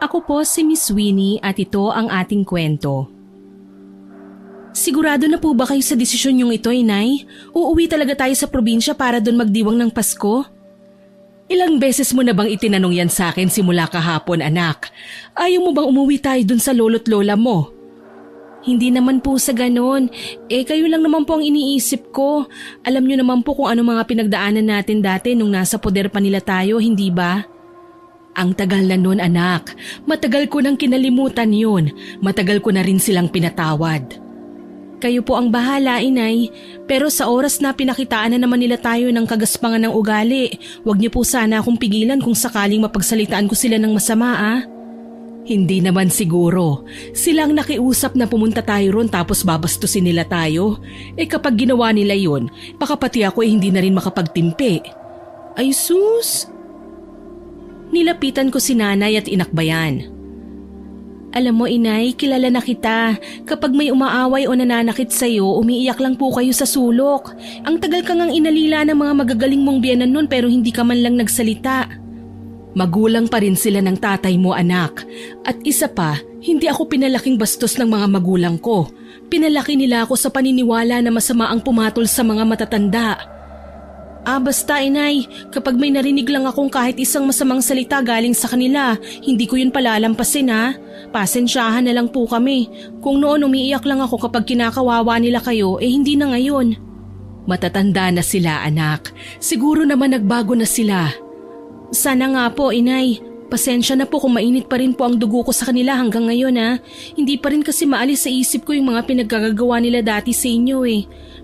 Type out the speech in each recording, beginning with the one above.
Ako po si Miss Winnie at ito ang ating kwento. Sigurado na po ba kayo sa desisyon yung ito, Inay? Uuwi talaga tayo sa probinsya para doon magdiwang ng Pasko? Ilang beses mo na bang itinanong yan sa akin simula kahapon, anak? Ayaw mo bang umuwi tayo doon sa lolo't lola mo? Hindi naman po sa ganon. Kayo lang naman po ang iniisip ko. Alam nyo naman po kung ano mga pinagdaanan natin dati nung nasa poder pa nila tayo, hindi ba? Ang tagal na nun, anak. Matagal ko nang kinalimutan yun. Matagal ko na rin silang pinatawad. Kayo po ang bahala, Inay. Pero sa oras na pinakitaan na naman nila tayo ng kagaspangan ng ugali, huwag niyo po sana akong pigilan kung sakaling mapagsalitaan ko sila ng masama, ah. Hindi naman siguro. Silang nakiusap na pumunta tayo ron tapos babastusin nila tayo. Kapag ginawa nila yun, baka pati ako hindi na rin makapagtimpi. Ay sus! Nilapitan ko si nanay at inakbayan. Alam mo, Inay, kilala na kita. Kapag may umaaway o nananakit sa'yo, umiiyak lang po kayo sa sulok. Ang tagal ka ngang inalila ng mga magagaling mong biyanan nun pero hindi ka man lang nagsalita. Magulang pa rin sila ng tatay mo, anak. At isa pa, hindi ako pinalaking bastos ng mga magulang ko. Pinalaki nila ako sa paniniwala na masama ang pumatol sa mga matatanda. Basta, Inay, kapag may narinig lang akong kahit isang masamang salita galing sa kanila, hindi ko yun palalampasin, ha? Pasensyahan na lang po kami. Kung noon umiiyak lang ako kapag kinakawawa nila kayo, hindi na ngayon. Matatanda na sila, anak. Siguro naman nagbago na sila. Sana nga po, Inay. Pasensya na po kung mainit pa rin po ang dugo ko sa kanila hanggang ngayon, ha? Hindi pa rin kasi maalis sa isip ko yung mga pinaggagawa nila dati sa inyo,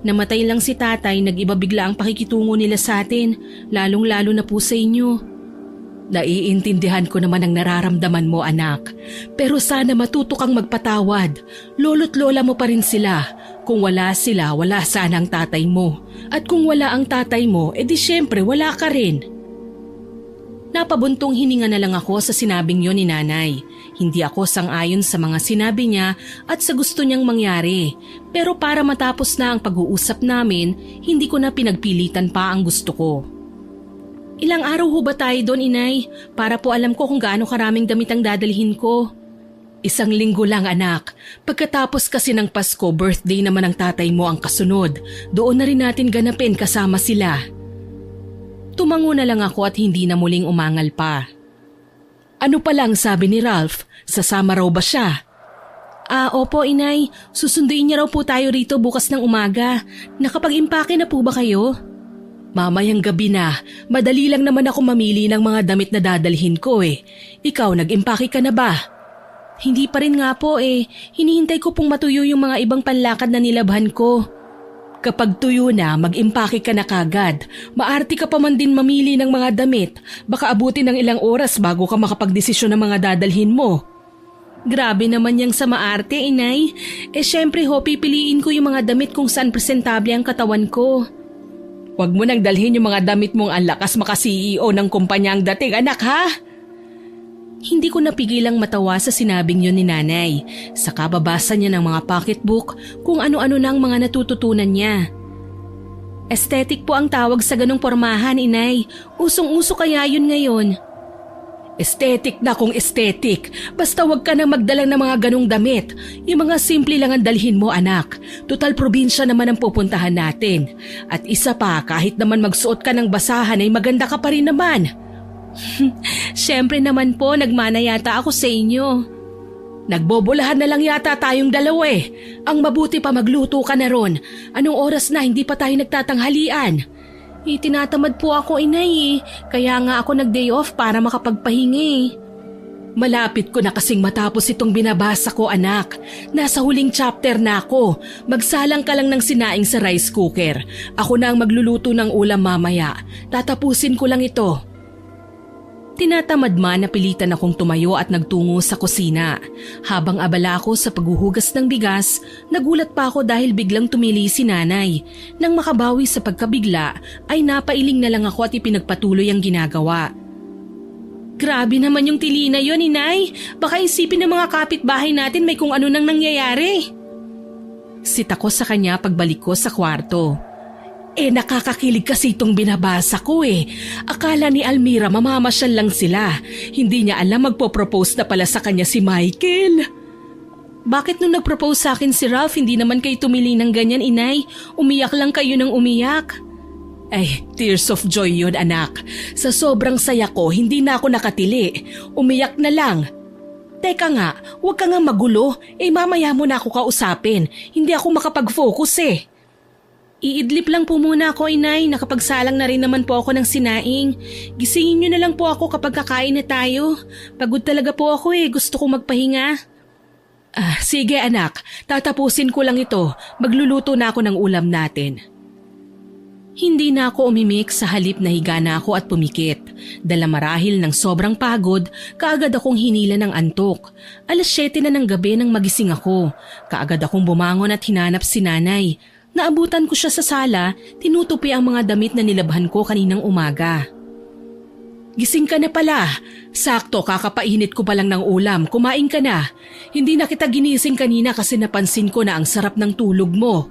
Namatay lang si tatay, nag-iba bigla ang pakikitungo nila sa atin, lalong-lalo na po sa inyo. Naiintindihan ko naman ang nararamdaman mo, anak. Pero sana matuto kang magpatawad. Lolo't lola mo pa rin sila. Kung wala sila, wala sana ang tatay mo. At kung wala ang tatay mo, di syempre wala ka rin. Napabuntong hininga na lang ako sa sinabing yon ni nanay. Hindi ako sang-ayon sa mga sinabi niya at sa gusto niyang mangyari. Pero para matapos na ang pag-uusap namin, hindi ko na pinagpilitan pa ang gusto ko. Ilang araw ho ba tayo doon, Inay? Para po alam ko kung gaano karaming damit ang dadalhin ko. 1 linggo lang, anak. Pagkatapos kasi ng Pasko, birthday naman ng tatay mo ang kasunod. Doon na rin natin ganapin kasama sila. Tumango na lang ako at hindi na muling umangal pa. Ano pa lang sabi ni Ralph, sasama raw ba siya? Opo, Inay. Susunduin niya raw po tayo rito bukas ng umaga. Nakapag-impake na po ba kayo? Mamayang gabi na. Madali lang naman ako mamili ng mga damit na dadalhin ko Ikaw, nag-impake ka na ba? Hindi pa rin nga po Hinihintay ko pong matuyo yung mga ibang panlakad na nilabhan ko. Kapag tuyo na, mag-impake ka na kagad. Maarte ka pa man din mamili ng mga damit. Baka abutin ng ilang oras bago ka makapagdesisyon ng mga dadalhin mo. Grabe naman yang sa maarte, Inay. Syempre ho, pipiliin ko yung mga damit kung saan presentable ang katawan ko. Huwag mo nang dalhin yung mga damit mong ang lakas maka-CEO ng kumpanyang dating, anak, ha? Hindi ko napigilang matawa sa sinabing yun ni nanay. Sa kababasa niya ng mga pocketbook kung ano-ano nang mga natututunan niya. Aesthetic po ang tawag sa ganong pormahan, Inay. Usong-uso kaya yun ngayon. Aesthetic na kung aesthetic. Basta wag ka na magdala ng mga ganong damit. Yung mga simple lang ang dalhin mo, anak. Total probinsya naman ang pupuntahan natin. At isa pa, kahit naman magsuot ka ng basahan ay maganda ka pa rin naman. Siyempre naman po, nagmana yata ako sa inyo. Nagbobolahan na lang yata tayong dalawa Ang mabuti pa magluto ka na ron. Anong oras na hindi pa tayo nagtatanghalian? Tinatamad po ako, Inay Kaya nga ako nag-day off para makapagpahingi. Malapit ko na kasing matapos itong binabasa ko, anak. Nasa huling chapter na ako. Magsalang ka lang ng sinaing sa rice cooker. Ako na ang magluluto ng ulam mamaya. Tatapusin ko lang ito. Tinatamad man, napilitan akong tumayo at nagtungo sa kusina. Habang abala ako sa paghuhugas ng bigas, nagulat pa ako dahil biglang tumili si nanay. Nang makabawi sa pagkabigla, ay napailing na lang ako at ipinagpatuloy ang ginagawa. Grabe naman yung tili na yun, Inay. Baka isipin ng mga kapitbahay natin may kung ano nang nangyayari. Sita ko sa kanya pagbalik ko sa kwarto. Nakakakilig kasi itong binabasa ko eh. Akala ni Almira mamamasyal lang sila. Hindi niya alam magpo-propose na pala sa kanya si Michael. Bakit nung nag-propose sa akin si Ralph, hindi naman kayo tumili ng ganyan, inay? Umiyak lang kayo ng umiyak. Tears of joy yun, anak. Sa sobrang saya ko, hindi na ako nakatili. Umiyak na lang. Teka nga, huwag ka nga magulo. Mamaya mo na ako kausapin. Hindi ako makapag-focus eh. Iidlip lang po muna ako, inay. Nakapagsalang na rin naman po ako ng sinaing. Gisingin niyo na lang po ako kapag kakain na tayo. Pagod talaga po ako gusto ko magpahinga. Sige anak, tatapusin ko lang ito. Magluluto na ako ng ulam natin. Hindi na ako umimik, sa halip na higa na ako at pumikit. Dala marahil ng sobrang pagod, kaagad akong hinila ng antok. 7:00 na ng gabi nang magising ako. Kaagad akong bumangon at hinanap si nanay. Naabutan ko siya sa sala, tinutupi ang mga damit na nilabhan ko kaninang umaga. Gising ka na pala. Sakto, kakapainit ko pa lang ng ulam. Kumain ka na. Hindi na kita ginising kanina kasi napansin ko na ang sarap ng tulog mo.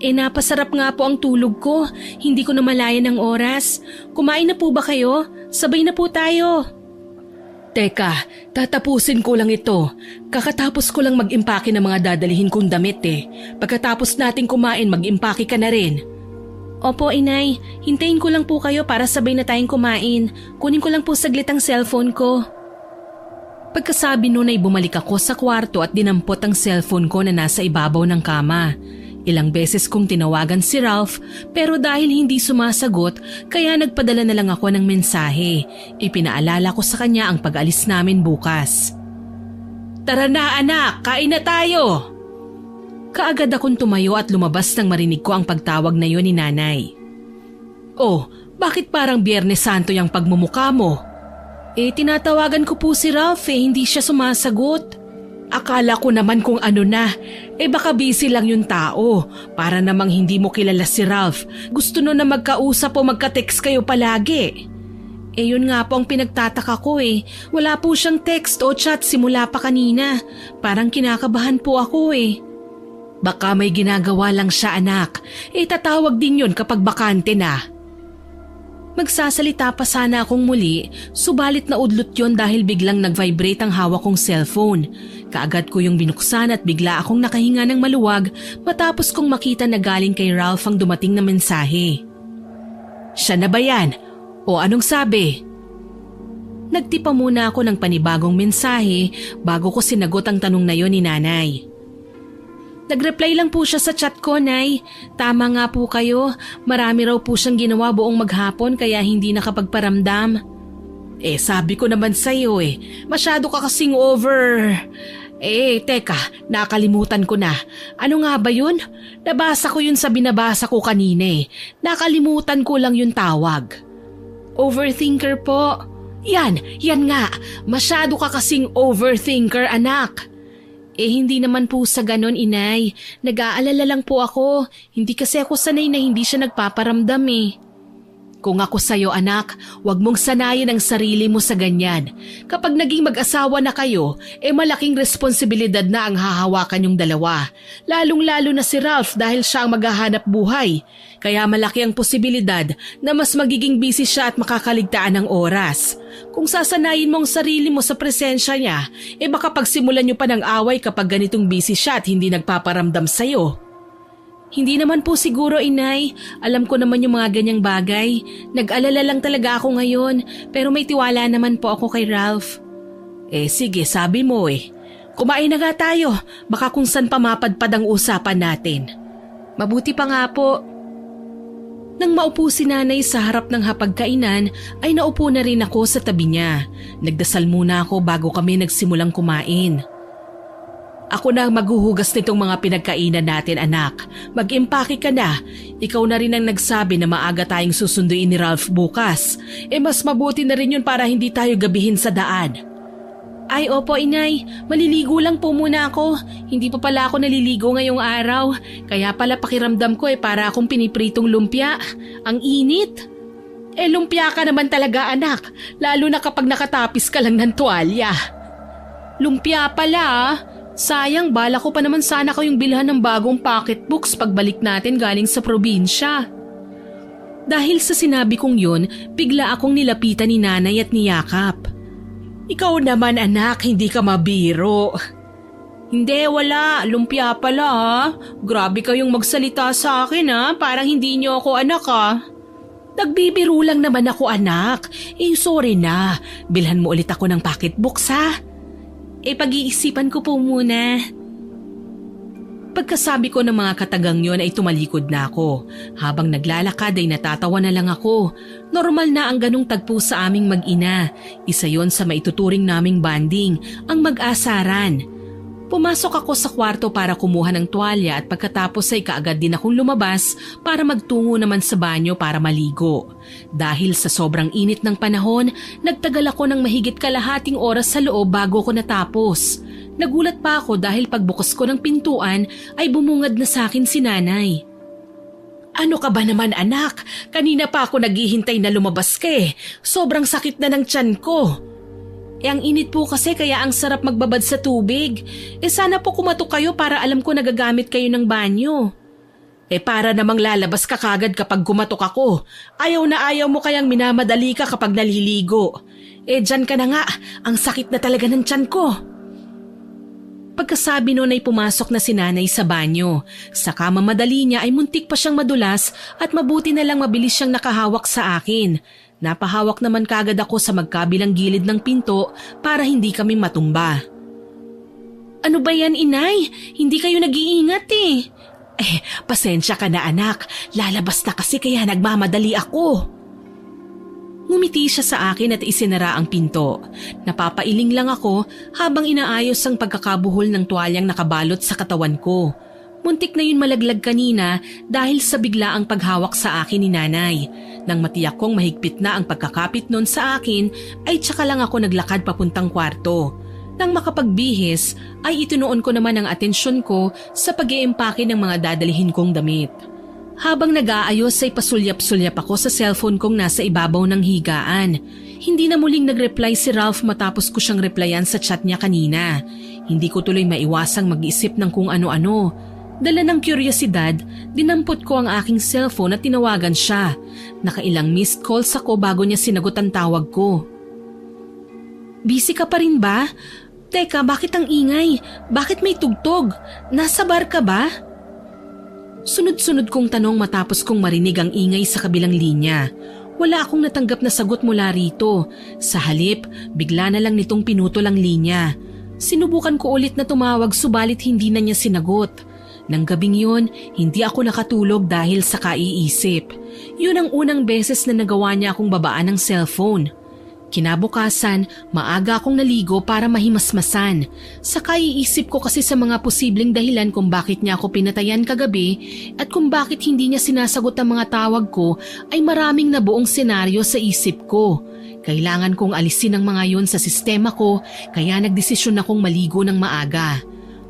Napasarap nga po ang tulog ko. Hindi ko na malayan ng oras. Kumain na po ba kayo? Sabay na po tayo. Teka, tatapusin ko lang ito. Kakatapos ko lang mag-impake ng mga dadalihin kong damit Pagkatapos nating kumain, mag-impake ka na rin. Opo, inay. Hintayin ko lang po kayo para sabay na tayong kumain. Kunin ko lang po saglit ang cellphone ko. Pagkasabi nun ay bumalik ako sa kwarto at dinampot ang cellphone ko na nasa ibabaw ng kama. Ilang beses kong tinawagan si Ralph pero dahil hindi sumasagot kaya nagpadala na lang ako ng mensahe. Ipinaalala ko sa kanya ang pag-alis namin bukas. Tara na anak, kain na tayo! Kaagad akong tumayo at lumabas nang marinig ko ang pagtawag na yun ni nanay. Bakit parang Biyernes Santo yung pagmumukha mo? Tinatawagan ko po si Ralph hindi siya sumasagot. Akala ko naman kung ano na. Baka busy lang yung tao. Para namang hindi mo kilala si Ralph. Gusto no na magkausap o magka-text kayo palagi. Yun nga po ang pinagtataka ko Wala po siyang text o chat simula pa kanina. Parang kinakabahan po ako Baka may ginagawa lang siya anak. Tatawag din yun kapag bakante na. Magsasalita pa sana akong muli, subalit naudlot yon dahil biglang nag-vibrate ang hawak kong cellphone. Kaagad ko yung binuksan at bigla akong nakahinga ng maluwag matapos kong makita na galing kay Ralph ang dumating na mensahe. Siya na ba yan? O anong sabi? Nagtipa muna ako ng panibagong mensahe bago ko sinagot ang tanong na yon ni nanay. Nag-reply lang po siya sa chat ko, Nay. Tama nga po kayo. Marami raw po siyang ginawa buong maghapon kaya hindi nakapagparamdam. Sabi ko naman sa'yo Masyado ka kasing over. Teka, nakalimutan ko na. Ano nga ba yun? Nabasa ko yun sa binabasa ko kanina Nakalimutan ko lang yung tawag. Overthinker po. Yan nga. Masyado ka kasing overthinker, anak. Hindi naman po sa ganon, inay. Nag-aalala lang po ako. Hindi kasi ako sanay na hindi siya nagpaparamdam Kung ako sa'yo anak, huwag mong sanayin ang sarili mo sa ganyan. Kapag naging mag-asawa na kayo, malaking responsibilidad na ang hahawakan yung dalawa. Lalong-lalo na si Ralph dahil siya ang maghahanap buhay. Kaya malaki ang posibilidad na mas magiging busy siya at makakaligtaan ng oras. Kung sasanayin mo ang sarili mo sa presensya niya, baka pagsimulan niyo pa ng away kapag ganitong busy siya at hindi nagpaparamdam sa'yo. Hindi naman po siguro, inay. Alam ko naman yung mga ganyang bagay. Nag-alala lang talaga ako ngayon, pero may tiwala naman po ako kay Ralph. Sige, sabi mo Kumain na nga tayo, baka kung saan pa mapadpad ang usapan natin. Mabuti pa nga po. Nang maupo si nanay sa harap ng hapagkainan, ay naupo na rin ako sa tabi niya. Nagdasal muna ako bago kami nagsimulang kumain. Ako na ang maghuhugas nitong mga pinagkainan natin, anak. Mag-impake ka na. Ikaw na rin ang nagsabi na maaga tayong susunduin ni Ralph bukas. Mas mabuti na rin yun para hindi tayo gabihin sa daan. Ay, opo, inay. Maliligo lang po muna ako. Hindi pa pala ako naliligo ngayong araw. Kaya pala pakiramdam ko para akong pinipritong lumpia. Ang init. Lumpia ka naman talaga, anak. Lalo na kapag nakatapis ka lang ng tuwalya. Lumpia pala, Sayang, bala ko pa naman sana kayong bilhan ng bagong pocketbooks pagbalik natin galing sa probinsya. Dahil sa sinabi kong yun, bigla akong nilapitan ni nanay at niyakap. Ikaw naman anak, hindi ka mabiro. Hindi, wala. Lumpia pala ha. Grabe kayong magsalita sa akin ha. Parang hindi niyo ako anak ha. Nagbibiro lang naman ako anak. Sorry na. Bilhan mo ulit ako ng pocketbooks ha. Pag-iisipan ko po muna. Pagkasabi ko ng mga katagang yon ay tumalikod na ako. Habang naglalakad ay natatawa na lang ako. Normal na ang ganong tagpo sa aming mag-ina. Isa yon sa maituturing naming banding, ang mag-asaran. Pumasok ako sa kwarto para kumuha ng tuwalya at pagkatapos ay kaagad din akong lumabas para magtungo naman sa banyo para maligo. Dahil sa sobrang init ng panahon, nagtagal ako ng mahigit kalahating oras sa loob bago ko natapos. Nagulat pa ako dahil pagbukas ko ng pintuan ay bumungad na sa akin si nanay. Ano ka ba naman anak? Kanina pa ako naghihintay na lumabas ka eh. Sobrang sakit na ng tiyan ko. Ang init po kasi kaya ang sarap magbabad sa tubig. Sana po kumatok kayo para alam ko nagagamit kayo ng banyo. Para namang lalabas ka kagad kapag kumatok ako. Ayaw na ayaw mo kayang minamadali ka kapag naliligo. Dyan ka na nga, ang sakit na talaga ng tiyan ko. Pagkasabi noon ay pumasok na si nanay sa banyo. Sa kamamadali niya ay muntik pa siyang madulas at mabuti na lang mabilis siyang nakahawak sa akin. Napahawak naman kagad ako sa magkabilang gilid ng pinto para hindi kami matumba. Ano ba yan, inay? Hindi kayo nag-iingat eh. Pasensya ka na anak. Lalabas na kasi kaya nagmamadali ako. Ngumiti siya sa akin at isinara ang pinto. Napapailing lang ako habang inaayos ang pagkakabuhol ng tuwalyang nakabalot sa katawan ko. Muntik na yun malaglag kanina dahil sa biglaang paghawak sa akin ni nanay. Nang matiyak kong mahigpit na ang pagkakapit nun sa akin ay tsaka lang ako naglakad papuntang kwarto. Nang makapagbihis ay itinuon ko naman ang atensyon ko sa pag-iimpake ng mga dadalihin kong damit. Habang nag-aayos ay pasulyap-sulyap ako sa cellphone kong nasa ibabaw ng higaan. Hindi na muling nag-reply si Ralph matapos ko siyang replyan sa chat niya kanina. Hindi ko tuloy maiwasang mag-isip ng kung ano-ano. Dala ng kuryosidad, dinampot ko ang aking cellphone at tinawagan siya. Nakailang missed calls ako bago niya sinagot ang tawag ko. Busy ka pa rin ba? Teka, bakit ang ingay? Bakit may tugtog? Nasa bar ka ba? Sunod-sunod kong tanong matapos kong marinig ang ingay sa kabilang linya. Wala akong natanggap na sagot mula rito. Sa halip, bigla na lang nitong pinutol ang linya. Sinubukan ko ulit na tumawag subalit hindi na niya sinagot. Nang gabing yun, hindi ako nakatulog dahil sa kaiisip. Yun ang unang beses na nagawa niya akong babaan ng cellphone. Kinabukasan, maaga akong naligo para mahimasmasan. Sa kaiisip ko kasi sa mga posibleng dahilan kung bakit niya ako pinatayan kagabi at kung bakit hindi niya sinasagot ang mga tawag ko ay maraming nabuong senaryo sa isip ko. Kailangan kong alisin ang mga yun sa sistema ko kaya nagdesisyon akong maligo ng maaga.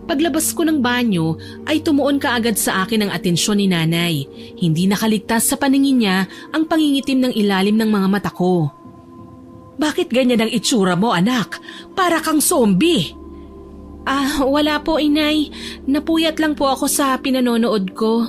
Paglabas ko ng banyo ay tumuon kaagad sa akin ang atensyon ni nanay. Hindi nakaligtas sa paningin niya ang pangingitim ng ilalim ng mga mata ko. Bakit ganyan ang itsura mo anak? Para kang zombie. Wala po inay. Napuyat lang po ako sa pinanonood ko.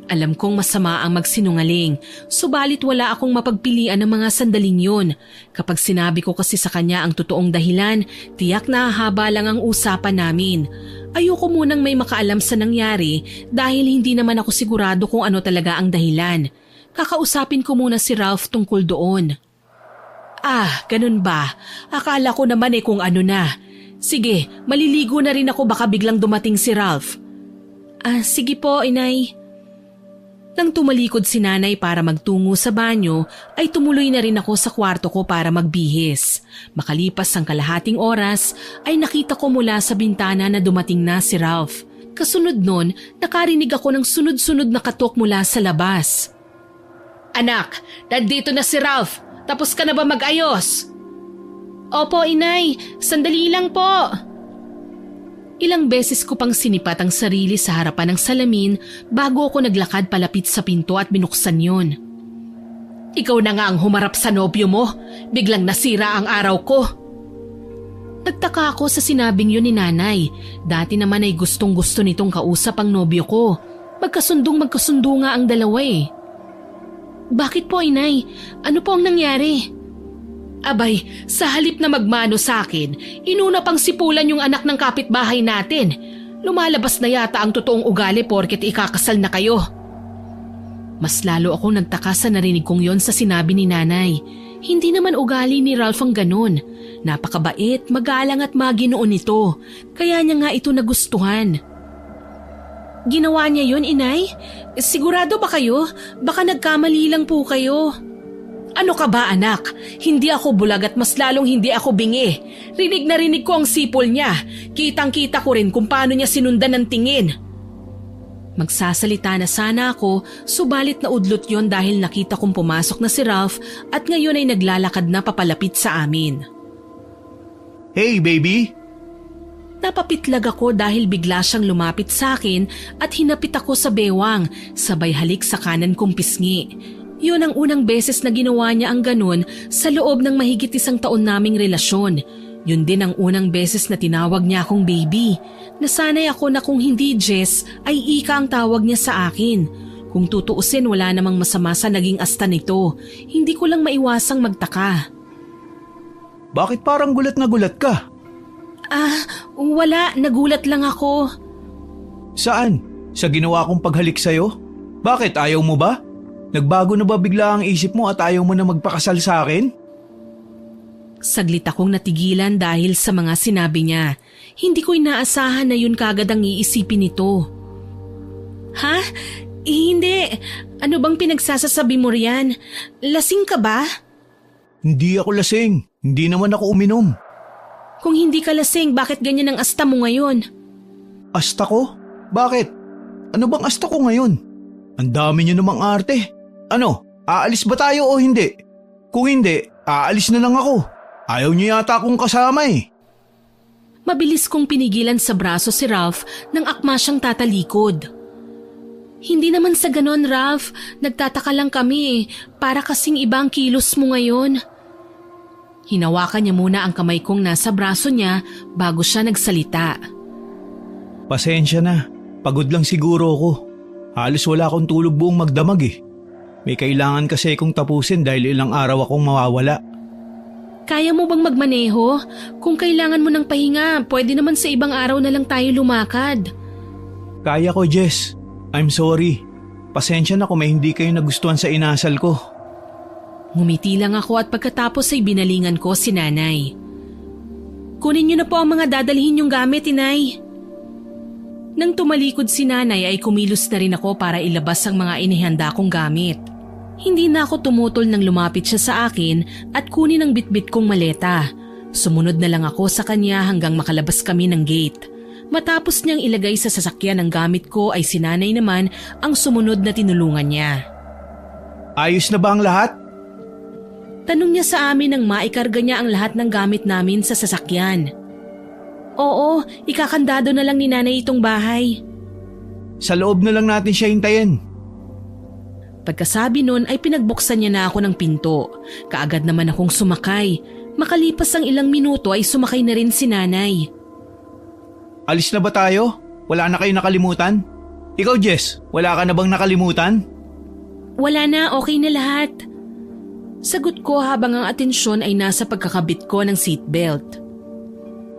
Alam kong masama ang magsinungaling, subalit wala akong mapagpilian ng mga sandaling yun. Kapag sinabi ko kasi sa kanya ang totoong dahilan, tiyak na haba lang ang usapan namin. Ayoko munang may makaalam sa nangyari dahil hindi naman ako sigurado kung ano talaga ang dahilan. Kakausapin ko muna si Ralph tungkol doon. Ganun ba? Akala ko naman kung ano na. Sige, maliligo na rin ako baka biglang dumating si Ralph. Sige po, inay. Nang tumalikod si nanay para magtungo sa banyo, ay tumuloy na rin ako sa kwarto ko para magbihis. Makalipas ang kalahating oras, ay nakita ko mula sa bintana na dumating na si Ralph. Kasunod nun, nakarinig ako ng sunod-sunod na katok mula sa labas. Anak, nandito na si Ralph. Tapos ka na ba mag-ayos? Opo, inay. Sandali lang po. Ilang beses ko pang sinipat ang sarili sa harapan ng salamin bago ako naglakad palapit sa pinto at binuksan yun. Ikaw na nga ang humarap sa nobyo mo. Biglang nasira ang araw ko. Nagtaka ako sa sinabing yun ni nanay. Dati naman ay gustong-gusto nitong kausap ang nobyo ko. Magkasundo nga ang dalawa eh. Bakit po, Inay? Ano po ang nangyari? Abay, sa halip na magmano sa akin, inuna pang sipulan yung anak ng kapitbahay natin. Lumalabas na yata ang totoong ugali porket ikakasal na kayo. Mas lalo akong nagtaka sa narinig kong yon sa sinabi ni nanay. Hindi naman ugali ni Ralph ang ganun. Napakabait, magalang at maginoon nito. Kaya niya nga ito nagustuhan. Ginawa niya yun, Inay? Sigurado ba kayo? Baka nagkamali lang po kayo. Ano ka ba, anak? Hindi ako bulag at mas lalong hindi ako bingi. Rinig na rinig ko ang sipol niya. Kitang-kita ko rin kung paano niya sinundan ng tingin. Magsasalita na sana ako, subalit na udlot yon dahil nakita kong pumasok na si Ralph at ngayon ay naglalakad na papalapit sa amin. Hey, baby! Napapitlag ako dahil bigla siyang lumapit sa akin at hinapit ako sa bewang, sabay halik sa kanan kong pisngi. Yun ang unang beses na ginawa niya ang ganun sa loob ng mahigit 1 taon naming relasyon. Yun din ang unang beses na tinawag niya akong baby. Nasanay ako na kung hindi Jess ay Ika ang tawag niya sa akin. Kung tutuusin wala namang masama sa naging asta nito. Hindi ko lang maiwasang magtaka. Bakit parang gulat na gulat ka? Wala. Nagulat lang ako. Saan? Sa ginawa kong paghalik sa'yo? Bakit, ayaw mo ba? Nagbago na ba bigla ang isip mo at ayaw mo na magpakasal sa akin? Saglit akong natigilan dahil sa mga sinabi niya. Hindi ko inaasahan na yun kagad ang iisipin nito. Ha? Hindi. Ano bang pinagsasasabi mo riyan? Lasing ka ba? Hindi ako lasing. Hindi naman ako uminom. Kung hindi ka lasing, bakit ganyan ang asta mo ngayon? Asta ko? Bakit? Ano bang asta ko ngayon? Ang dami niyo namang arte. Ano, aalis ba tayo o hindi? Kung hindi, aalis na lang ako. Ayaw niyo yata akong kasama eh. Mabilis kong pinigilan sa braso si Ralph nang akma siyang tatalikod. Hindi naman sa ganon, Ralph. Nagtataka lang kami eh. Para kasing ibang kilos mo ngayon. Hinawakan niya muna ang kamay kong nasa braso niya bago siya nagsalita. Pasensya na. Pagod lang siguro ako. Halos wala akong tulog buong magdamag eh. May kailangan kasi akong tapusin dahil ilang araw akong mawawala. Kaya mo bang magmaneho? Kung kailangan mo ng pahinga, pwede naman sa ibang araw na lang tayo lumakad. Kaya ko, Jess. I'm sorry. Pasensya na kung may hindi kayo nagustuhan sa inasal ko. Ngumiti lang ako at pagkatapos ay binalingan ko si nanay. Kunin niyo na po ang mga dadalhin yung gamit, Inay. Nang tumalikod si nanay ay kumilos na rin ako para ilabas ang mga inihanda kong gamit. Hindi na ako tumutol nang lumapit siya sa akin at kunin ang bitbit kong maleta. Sumunod na lang ako sa kanya hanggang makalabas kami ng gate. Matapos niyang ilagay sa sasakyan ang gamit ko ay si nanay naman ang sumunod na tinulungan niya. Ayos na ba ang lahat? Tanong niya sa amin nang maikarga niya ang lahat ng gamit namin sa sasakyan. Oo, ikakandado na lang ni nanay itong bahay. Sa loob na lang natin siya hintayin. Pagkasabi nun ay pinagbuksan niya na ako ng pinto. Kaagad naman akong sumakay. Makalipas ang ilang minuto ay sumakay na rin si nanay. Alis na ba tayo? Wala na kayo nakalimutan? Ikaw, Jess, wala ka na bang nakalimutan? Wala na, okay na lahat. Sagot ko habang ang atensyon ay nasa pagkakabit ko ng seatbelt.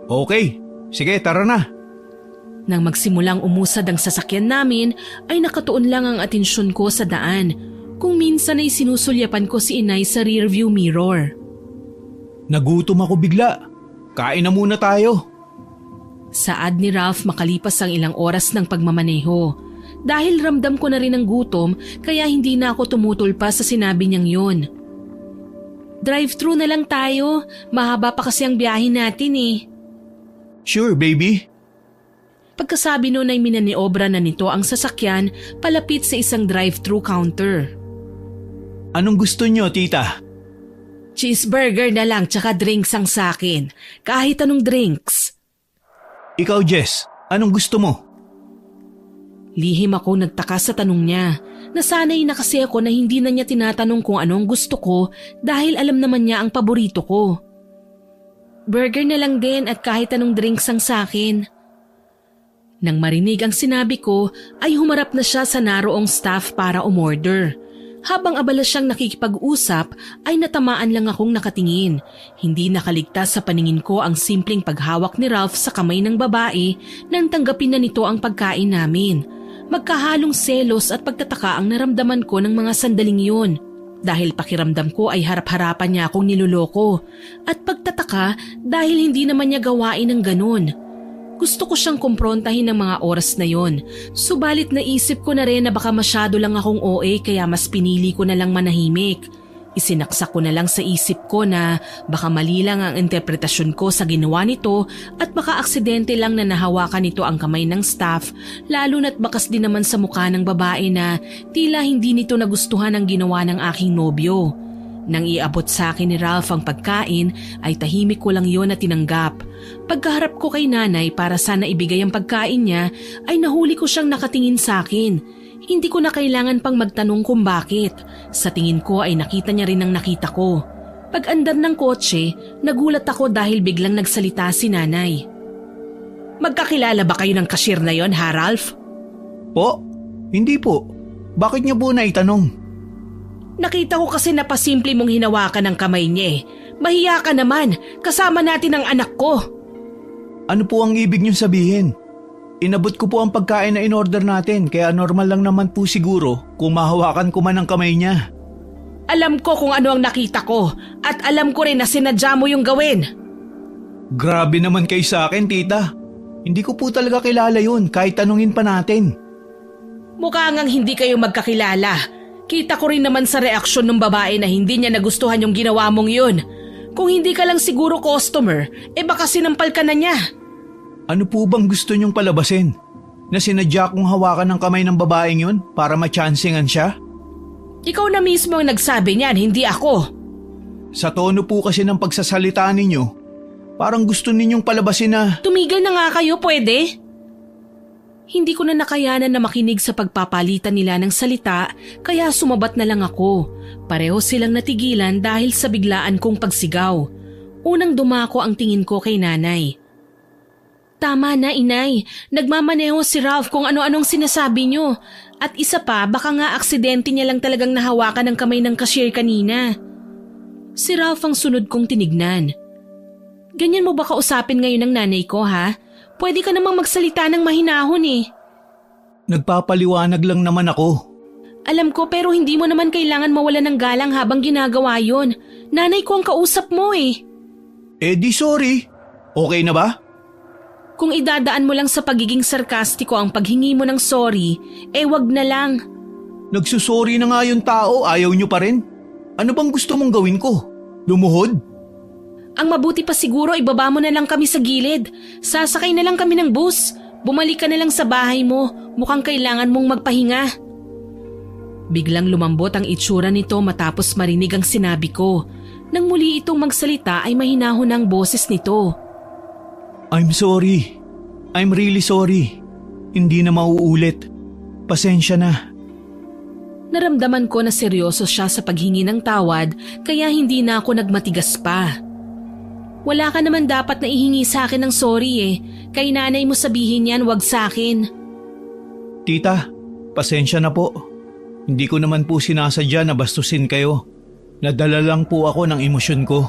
Okay, sige tara na. Nang magsimulang umusad ang sasakyan namin ay nakatuon lang ang atensyon ko sa daan. Kung minsan ay sinusulyapan ko si inay sa rearview mirror. Nagutom ako bigla. Kain na muna tayo. Saad ni Ralph makalipas ang ilang oras ng pagmamaneho. Dahil ramdam ko na rin ang gutom kaya hindi na ako tumutol pa sa sinabi niyang yun. Drive-thru na lang tayo. Mahaba pa kasi ang biyahe natin eh. Sure, baby. Pagkasabi noon ay minaniobra na nito ang sasakyan palapit sa isang drive-thru counter. Anong gusto niyo, tita? Cheeseburger na lang tsaka drinks ang sakin. Kahit anong drinks. Ikaw, Jess, anong gusto mo? Lihim ako nagtaka sa tanong niya. Nasanay na kasi ako na hindi na niya tinatanong kung anong gusto ko dahil alam naman niya ang paborito ko. Burger na lang din at kahit anong drinks ang sakin. Nang marinig ang sinabi ko ay humarap na siya sa naroong staff para umorder. Habang abala siyang nakikipag-usap ay natamaan lang akong nakatingin. Hindi nakaligtas sa paningin ko ang simpleng paghawak ni Ralph sa kamay ng babae nang tanggapin na nito ang pagkain namin. Magkahalong selos at pagtataka ang naramdaman ko ng mga sandaling yun. Dahil pakiramdam ko ay harap-harapan niya akong niloloko. At pagtataka dahil hindi naman niya gawain ng ganun. Gusto ko siyang kumprontahin ng mga oras na yon. Subalit naisip ko na rin na baka masyado lang akong OA kaya mas pinili ko na lang manahimik. Isinaksak ko na lang sa isip ko na baka mali lang ang interpretasyon ko sa ginawa nito at baka aksidente lang na nahawakan nito ang kamay ng staff, lalo na't bakas din naman sa mukha ng babae na tila hindi nito nagustuhan ang ginawa ng aking nobyo. Nang iabot sa akin ni Ralph ang pagkain ay tahimik ko lang yon na tinanggap. Pagkaharap ko kay nanay para sana ibigay ang pagkain niya ay nahuli ko siyang nakatingin sa akin. Hindi ko na kailangan pang magtanong kung bakit. Sa tingin ko ay nakita niya rin ang nakita ko. Pag-andar ng kotse, nagulat ako dahil biglang nagsalita si nanay. Magkakilala ba kayo ng cashier na yon, ha Ralph? Po? Hindi po. Bakit niyo po naitanong? Nakita ko kasi napasimple mong hinawakan ng kamay niya eh. Mahiya ka naman, kasama natin ang anak ko. Ano po ang ibig niyong sabihin? Inabot ko po ang pagkain na in-order natin kaya normal lang naman po siguro kung mahawakan ko man ang kamay niya. Alam ko kung ano ang nakita ko at alam ko rin na sinadya mo yung gawin. Grabe naman kayo sa akin, tita. Hindi ko po talaga kilala yun kahit tanungin pa natin. Mukha ngang hindi kayo magkakilala. Kita ko rin naman sa reaksyon ng babae na hindi niya nagustuhan yung ginawa mong yun. Kung hindi ka lang siguro customer, baka sinampal ka na niya. Ano po bang gusto niyong palabasin? Na sinadya kong hawakan ng kamay ng babaeng yun para matsansingan siya? Ikaw na mismo ang nagsabi niyan, hindi ako. Sa tono po kasi ng pagsasalita ninyo, parang gusto ninyong palabasin na… Tumigil na nga kayo, pwede? Hindi ko na nakayanan na makinig sa pagpapalitan nila ng salita kaya sumabat na lang ako. Pareho silang natigilan dahil sa biglaan kong pagsigaw. Unang dumako ang tingin ko kay nanay. Tama na, inay. Nagmamaneho si Ralph kung ano-anong sinasabi niyo. At isa pa, baka nga aksidente niya lang talagang nahawakan ng kamay ng cashier kanina. Si Ralph ang sunod kong tinignan. Ganyan mo ba kausapin ngayon ng nanay ko, ha? Pwede ka namang magsalita ng mahinahon eh. Nagpapaliwanag lang naman ako. Alam ko pero hindi mo naman kailangan mawala ng galang habang ginagawa yon. Nanay ko ang kausap mo eh. Di sorry. Okay na ba? Kung idadaan mo lang sa pagiging sarkastiko ang paghingi mo ng sorry, wag na lang. Nagsusorry na nga yung tao, ayaw nyo pa rin? Ano bang gusto mong gawin ko? Lumuhod? Ang mabuti pa siguro ibaba mo na lang kami sa gilid. Sasakay na lang kami ng bus. Bumalik ka na lang sa bahay mo. Mukhang kailangan mong magpahinga. Biglang lumambot ang itsura nito matapos marinig ang sinabi ko. Nang muli itong magsalita ay mahinahon ang boses nito. I'm sorry. I'm really sorry. Hindi na mauulit. Pasensya na. Naramdaman ko na seryoso siya sa paghingi ng tawad kaya hindi na ako nagmatigas pa. Wala ka naman dapat na ihingi sa akin ng sorry eh. Kay nanay mo sabihin yan, wag sa akin. Tita, pasensya na po. Hindi ko naman po sinasadya na bastusin kayo. Nadala lang po ako ng emosyon ko.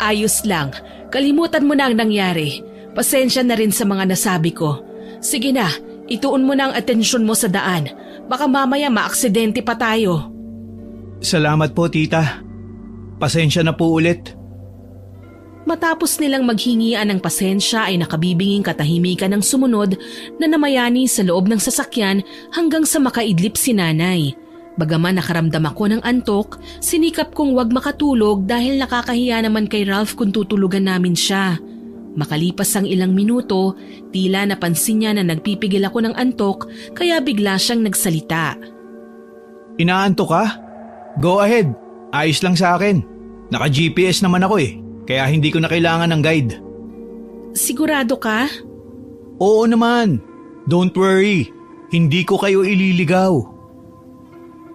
Ayos lang. Kalimutan mo na ang nangyari. Pasensya na rin sa mga nasabi ko. Sige na, ituon mo na ang atensyon mo sa daan. Baka mamaya maaksidente pa tayo. Salamat po, tita. Pasensya na po ulit. Matapos nilang maghingian ng pasensya ay nakabibinging katahimikan ng sumunod na namayani sa loob ng sasakyan hanggang sa makaidlip si nanay. Bagaman nakaramdam ako ng antok, sinikap kong wag makatulog dahil nakakahiya naman kay Ralph kung tutulugan namin siya. Makalipas ang ilang minuto, tila napansin niya na nagpipigil ako ng antok kaya bigla siyang nagsalita. Inaantok ka? Go ahead, ayos lang sa akin. Naka-GPS naman ako eh. Kaya hindi ko na kailangan ng guide. Sigurado ka? Oo naman. Don't worry. Hindi ko kayo ililigaw.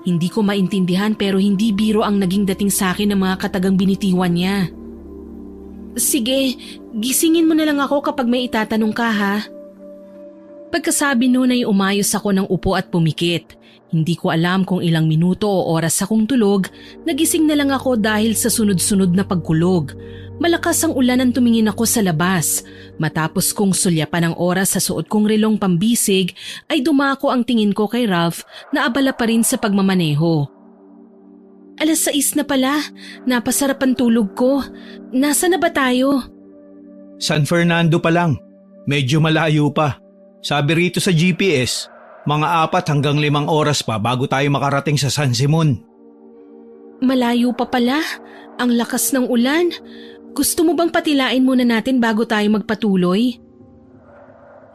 Hindi ko maintindihan pero hindi biro ang naging dating sa akin ng mga katagang binitiwan niya. Sige, gisingin mo na lang ako kapag may itatanong ka ha. Pagkasabi noon ay umayos ako ng upo at pumikit. Hindi ko alam kung ilang minuto o oras akong tulog, nagising na lang ako dahil sa sunod-sunod na pagkulog. Malakas ang ulan nang tumingin ako sa labas. Matapos kong sulyapan ang oras sa suot kong relong pambisig, ay dumako ang tingin ko kay Ralph na abala pa rin sa pagmamaneho. 6:00 na pala, napasarap ang tulog ko. Nasa na ba tayo? San Fernando pa lang. Medyo malayo pa. Sabi rito sa GPS, mga 4 hanggang 5 oras pa bago tayo makarating sa San Simon. Malayo pa pala. Ang lakas ng ulan. Gusto mo bang patilain muna natin bago tayo magpatuloy?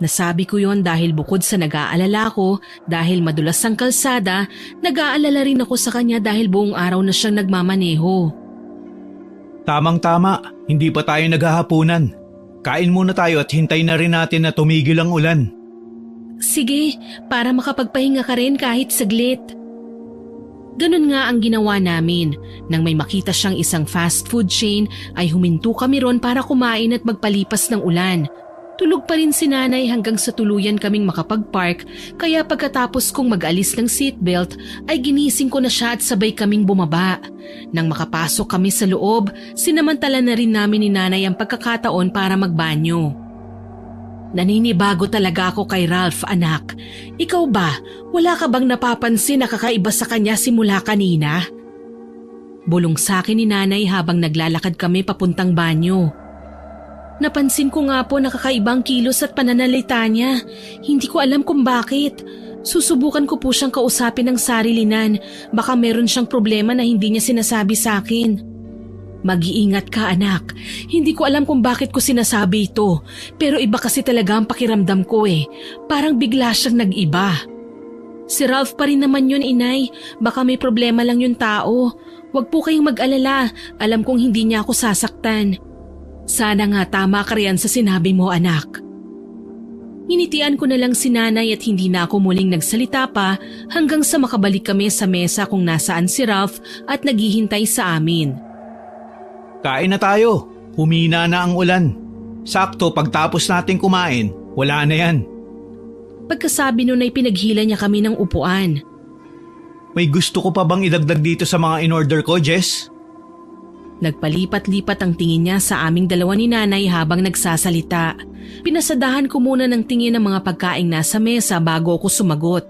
Nasabi ko yon dahil bukod sa nag-aalala ko dahil madulas ang kalsada, nag-aalala rin ako sa kanya dahil buong araw na siyang nagmamaneho. Tamang-tama, hindi pa tayo naghahapunan. Kain muna tayo at hintay na rin natin na tumigil ang ulan. Sige, para makapagpahinga ka rin kahit saglit. Ganun nga ang ginawa namin. Nang may makita siyang isang fast food chain ay huminto kami ron para kumain at magpalipas ng ulan. Tulog pa rin si nanay hanggang sa tuluyan kaming makapag-park, kaya pagkatapos kong mag-alis ng seatbelt ay ginising ko na siya at sabay kaming bumaba. Nang makapasok kami sa loob, sinamantala na rin namin ni nanay ang pagkakataon para magbanyo. Naninibago talaga ako kay Ralph, anak. Ikaw ba, wala ka bang napapansin na kakaiba sa kanya simula kanina? Bulong sa akin ni nanay habang naglalakad kami papuntang banyo. Napansin ko nga po na kakaibang kilos at pananalita niya. Hindi ko alam kung bakit. Susubukan ko po siyang kausapin ng sarilinan. Baka meron siyang problema na hindi niya sinasabi sa akin. Mag-iingat ka, anak. Hindi ko alam kung bakit ko sinasabi ito. Pero iba kasi talaga ang pakiramdam ko eh. Parang bigla siyang nag-iba. Si Ralph pa rin naman yun, inay. Baka may problema lang yung tao. Huwag po kayong mag-alala. Alam kong hindi niya ako sasaktan. Sana nga tama ka riyan sa sinabi mo, anak. Initian ko na lang si nanay at hindi na ako muling nagsalita pa hanggang sa makabalik kami sa mesa kung nasaan si Ralph at naghihintay sa amin. Kain na tayo. Humina na ang ulan. Sakto pagtapos natin kumain, wala na yan. Pagkasabi nun ay pinaghila niya kami ng upuan. May gusto ko pa bang idagdag dito sa mga in-order ko, Jess? Nagpalipat-lipat ang tingin niya sa aming dalawa ni nanay habang nagsasalita. Pinasadahan ko muna ng tingin ng mga pagkaing nasa mesa bago ako sumagot.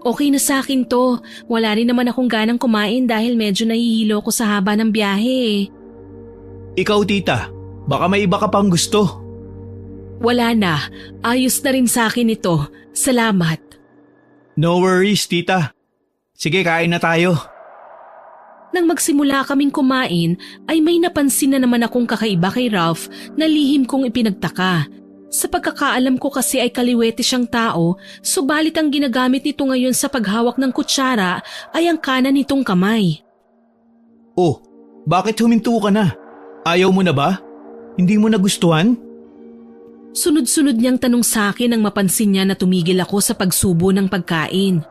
Okay na sa akin to. Wala rin naman akong ganang kumain dahil medyo nahihilo ko sa haba ng biyahe. Ikaw, tita, baka may iba ka pang gusto. Wala na. Ayos na rin sa akin ito. Salamat. No worries, tita. Sige, kain na tayo. Nang magsimula kaming kumain ay may napansin na naman akong kakaiba kay Ralph na lihim kong ipinagtaka. Sa pagkakaalam ko kasi ay kaliwete siyang tao, subalit ang ginagamit nito ngayon sa paghawak ng kutsara ay ang kanan nitong kamay. Oh, bakit huminto ka na? Ayaw mo na ba? Hindi mo nagustuhan? Sunod-sunod niyang tanong sa akin nang mapansin niya na tumigil ako sa pagsubo ng pagkain.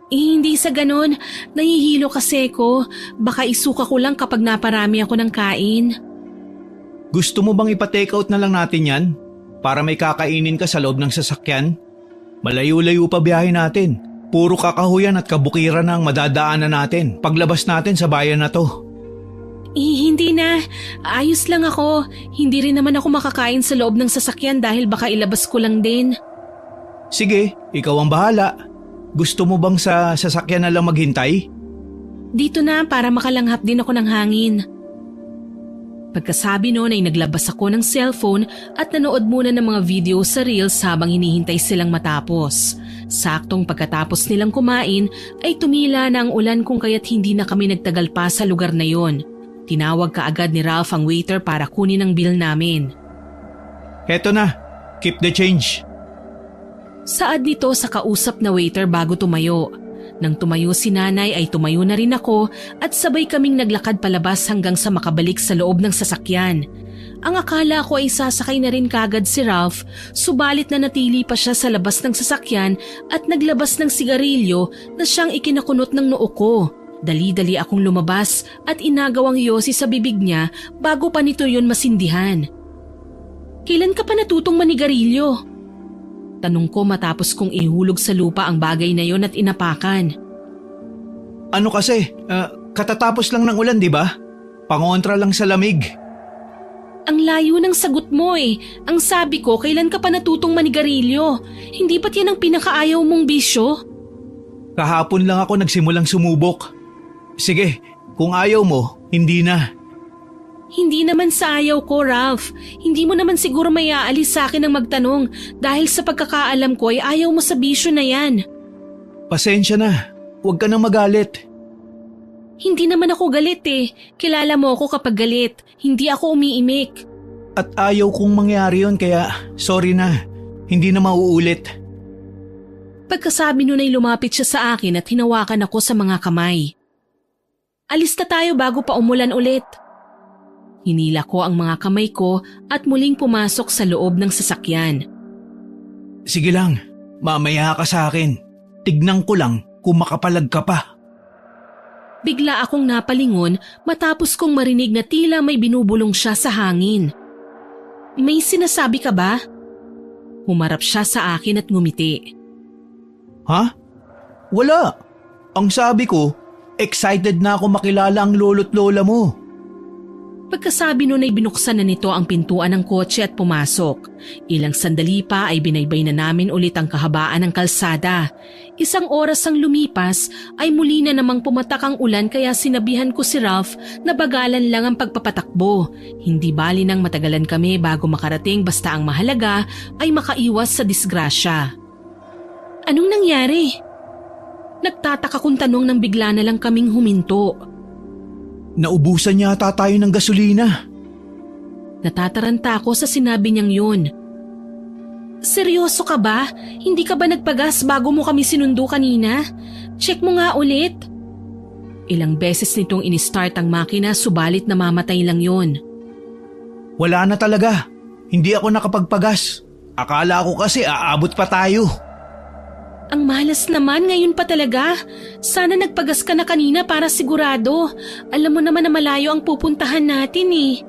Hindi sa ganon, nahihilo kasi ko. Baka isuka ko lang kapag naparami ako ng kain. Gusto mo bang ipa-take out na lang natin yan? Para may kakainin ka sa loob ng sasakyan? Malayo-layo pa biyahe natin. Puro kakahuyan at kabukiran ang madadaanan natin paglabas natin sa bayan na to. Hindi na. Ayos lang ako. Hindi rin naman ako makakain sa loob ng sasakyan dahil baka ilabas ko lang din. Sige, ikaw ang bahala. Gusto mo bang sa sasakyan na lang maghintay? Dito na para makalanghap din ako ng hangin. Pagkasabi noon ay naglabas ako ng cellphone at nanood muna ng mga video sa Reels habang hinihintay silang matapos. Saktong pagkatapos nilang kumain ay tumila na ang ulan kung kaya't hindi na kami nagtagal pa sa lugar na yon. Tinawag kaagad ni Ralph ang waiter para kunin ang bill namin. Heto na, keep the change. Saad nito sa kausap na waiter bago tumayo. Nang tumayo si nanay ay tumayo na rin ako at sabay kaming naglakad palabas hanggang sa makabalik sa loob ng sasakyan. Ang akala ko ay sasakay na rin kagad si Ralph, subalit na natili pa siya sa labas ng sasakyan at naglabas ng sigarilyo na siyang ikinakunot ng noo ko. Dali-dali akong lumabas at inagawang yosi sa bibig niya bago pa nito yon masindihan. Kailan ka pa natutong manigarilyo? Tanong ko matapos kong ihulog sa lupa ang bagay na yon at inapakan. Ano kasi, katatapos lang ng ulan, di ba? Pangontra lang sa lamig. Ang layo ng sagot mo eh. Ang sabi ko, kailan ka pa natutong manigarilyo? Hindi ba't yan ang pinakaayaw mong bisyo? Kahapon lang ako nagsimulang sumubok. Sige, kung ayaw mo, hindi na. Hindi naman sa ayaw ko, Ralph. Hindi mo naman siguro may aalis sa akin ng magtanong dahil sa pagkakaalam ko ay ayaw mo sa bisyo na yan. Pasensya na, huwag ka nang magalit. Hindi naman ako galit eh. Kilala mo ako kapag galit. Hindi ako umiimik. At ayaw kong mangyari yon kaya sorry na, hindi na mauulit. Pagkasabi nun ay lumapit siya sa akin at hinawakan ako sa mga kamay. Alis na tayo bago pa umulan ulit. Hinila ko ang mga kamay ko at muling pumasok sa loob ng sasakyan. Sige lang, mamaya ka sa akin. Tignan ko lang kung makapalag ka pa. Bigla akong napalingon matapos kong marinig na tila may binubulong siya sa hangin. May sinasabi ka ba? Humarap siya sa akin at ngumiti. Ha? Wala. Ang sabi ko, excited na ako makilala ang lolo't lola mo. Pagkasabi nun ay binuksan na nito ang pintuan ng kotse at pumasok. Ilang sandali pa ay binaybay na namin ulit ang kahabaan ng kalsada. Isang oras ang lumipas ay muli na namang pumatak ang ulan kaya sinabihan ko si Ralph na bagalan lang ang pagpapatakbo. Hindi bali nang matagalan kami bago makarating basta ang mahalaga ay makaiwas sa disgrasya. Anong nangyari? Nagtataka kong tanong nang bigla na lang kaming huminto. Naubusan yata tayo ng gasolina. Natataranta ako sa sinabi niyang yun. Seryoso ka ba? Hindi ka ba nagpagas bago mo kami sinundo kanina? Check mo nga ulit. Ilang beses nitong in-start ang makina subalit namamatay lang yun. Wala na talaga. Hindi ako nakapagpagas. Akala ko kasi aabot pa tayo. Ang malas naman ngayon pa talaga. Sana nagpagas ka na kanina para sigurado. Alam mo naman na malayo ang pupuntahan natin eh.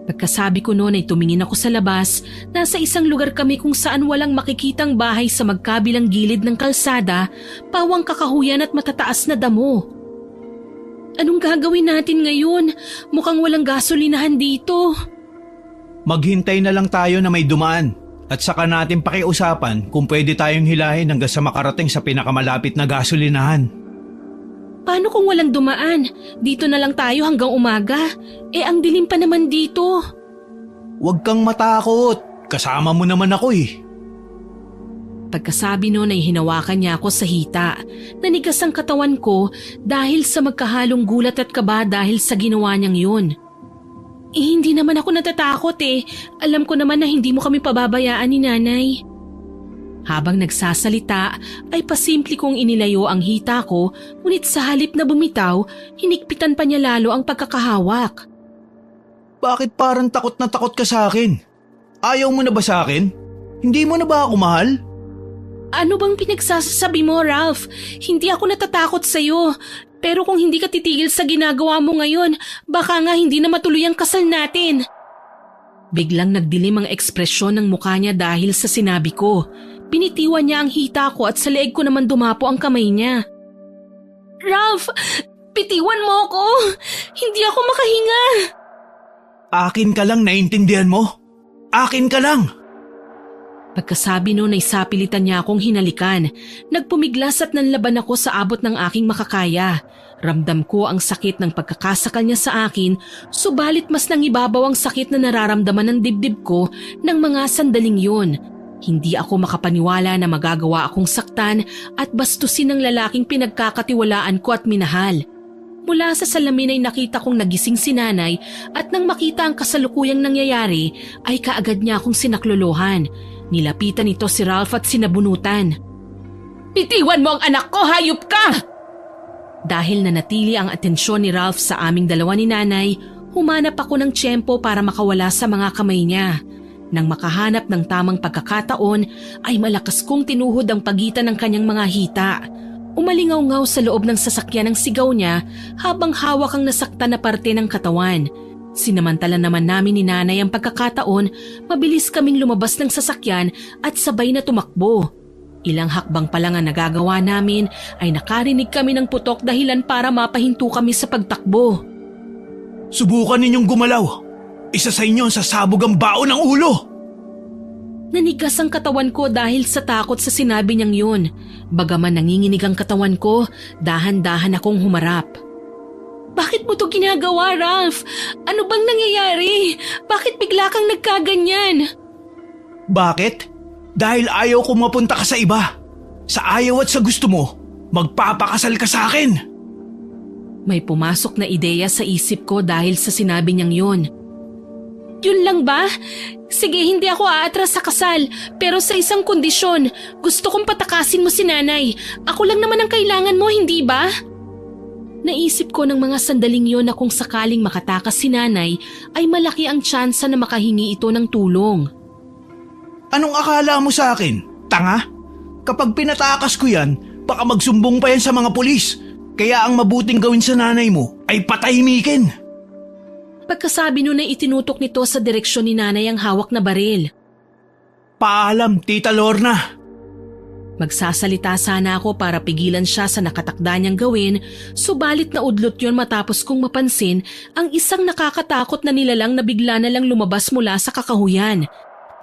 Pagkasabi ko noon ay tumingin ako sa labas. Nasa isang lugar kami kung saan walang makikitang bahay sa magkabilang gilid ng kalsada, pawang kakahuyan at matataas na damo. Anong gagawin natin ngayon? Mukhang walang gasolinahan dito. Maghintay na lang tayo na may dumaan. At saka natin pakiusapan kung pwede tayong hilahin hanggang sa makarating sa pinakamalapit na gasolinahan. Paano kung walang dumaan? Dito na lang tayo hanggang umaga. Ang dilim pa naman dito. Huwag kang matakot. Kasama mo naman ako eh. Pagkasabi noon ay hinawakan niya ako sa hita. Nanigas ang katawan ko dahil sa magkahalong gulat at kaba dahil sa ginawa niyang yun. Hindi naman ako natatakot eh. Alam ko naman na hindi mo kami pababayaan ni nanay. Habang nagsasalita ay pasimple kong inilayo ang hita ko, ngunit sa halip na bumitaw, hinigpitan pa niya lalo ang pagkakahawak. Bakit parang takot na takot ka sa akin? Ayaw mo na ba sa akin? Hindi mo na ba ako mahal? Ano bang pinagsasabi mo, Ralph? Hindi ako natatakot sa'yo. Pero kung hindi ka titigil sa ginagawa mo ngayon, baka nga hindi na matuloy ang kasal natin. Biglang nagdilim ang ekspresyon ng mukha niya dahil sa sinabi ko. Pinitiwan niya ang hita ko at sa leeg ko naman dumapo ang kamay niya. Ralph, pitiwan mo ako. Hindi ako makahinga. Akin ka lang, naintindihan mo? Akin ka lang! Pagkasabi noon ay sapilitan niya akong hinalikan. Nagpumiglas at nanlaban ako sa abot ng aking makakaya. Ramdam ko ang sakit ng pagkakasakal niya sa akin, subalit mas nangibabaw ang sakit na nararamdaman ng dibdib ko ng mga sandaling yun. Hindi ako makapaniwala na magagawa akong saktan at bastusin ng lalaking pinagkakatiwalaan ko at minahal. Mula sa salamin ay nakita kong nagising si nanay at nang makita ang kasalukuyang nangyayari ay kaagad niya akong sinaklolohan. Nilapitan ito si Ralph at sinabunutan. Bitiwan mo ang anak ko, hayop ka! Dahil nanatili ang atensyon ni Ralph sa aming dalawa ni nanay, humanap ako ng tiyempo para makawala sa mga kamay niya. Nang makahanap ng tamang pagkakataon, ay malakas kong tinuhod ang pagitan ng kanyang mga hita. Umalingaw-ngaw sa loob ng sasakyan ang sigaw niya habang hawak ang nasaktan na parte ng katawan. Sinamantala naman namin ni nanay ang pagkakataon, mabilis kaming lumabas ng sasakyan at sabay na tumakbo. Ilang hakbang pa lang ang nagagawa namin ay nakarinig kami ng putok dahilan para mapahinto kami sa pagtakbo. Subukan ninyong gumalaw. Isa sa inyo ang sasabog ang baon ng ulo. Nanigas ang katawan ko dahil sa takot sa sinabi niyang yun. Bagaman nanginginig ang katawan ko, dahan-dahan akong humarap. Bakit mo to ginagawa, Ralph? Ano bang nangyayari? Bakit bigla kang nagkaganyan? Bakit? Dahil ayaw kong mapunta ka sa iba. Sa ayaw at sa gusto mo, magpapakasal ka sa akin. May pumasok na ideya sa isip ko dahil sa sinabi niyang yun. Yun lang ba? Sige, hindi ako aatras sa kasal, pero sa isang kondisyon. Gusto kong patakasin mo si nanay. Ako lang naman ang kailangan mo, hindi ba? Naisip ko ng mga sandaling yon na kung sakaling makatakas si nanay ay malaki ang tsansa na makahingi ito ng tulong. Anong akala mo sa akin? Tanga? Kapag pinatakas ko yan, baka magsumbong pa yan sa mga pulis. Kaya ang mabuting gawin sa nanay mo ay patahimikin. Pagkasabi nun ay itinutok nito sa direksyon ni nanay ang hawak na baril. Paalam, Tita Lorna. Magsasalita sana ako para pigilan siya sa nakatakda niyang gawin, subalit naudlot yon matapos kong mapansin ang isang nakakatakot na nilalang na bigla na lang lumabas mula sa kakahuyan.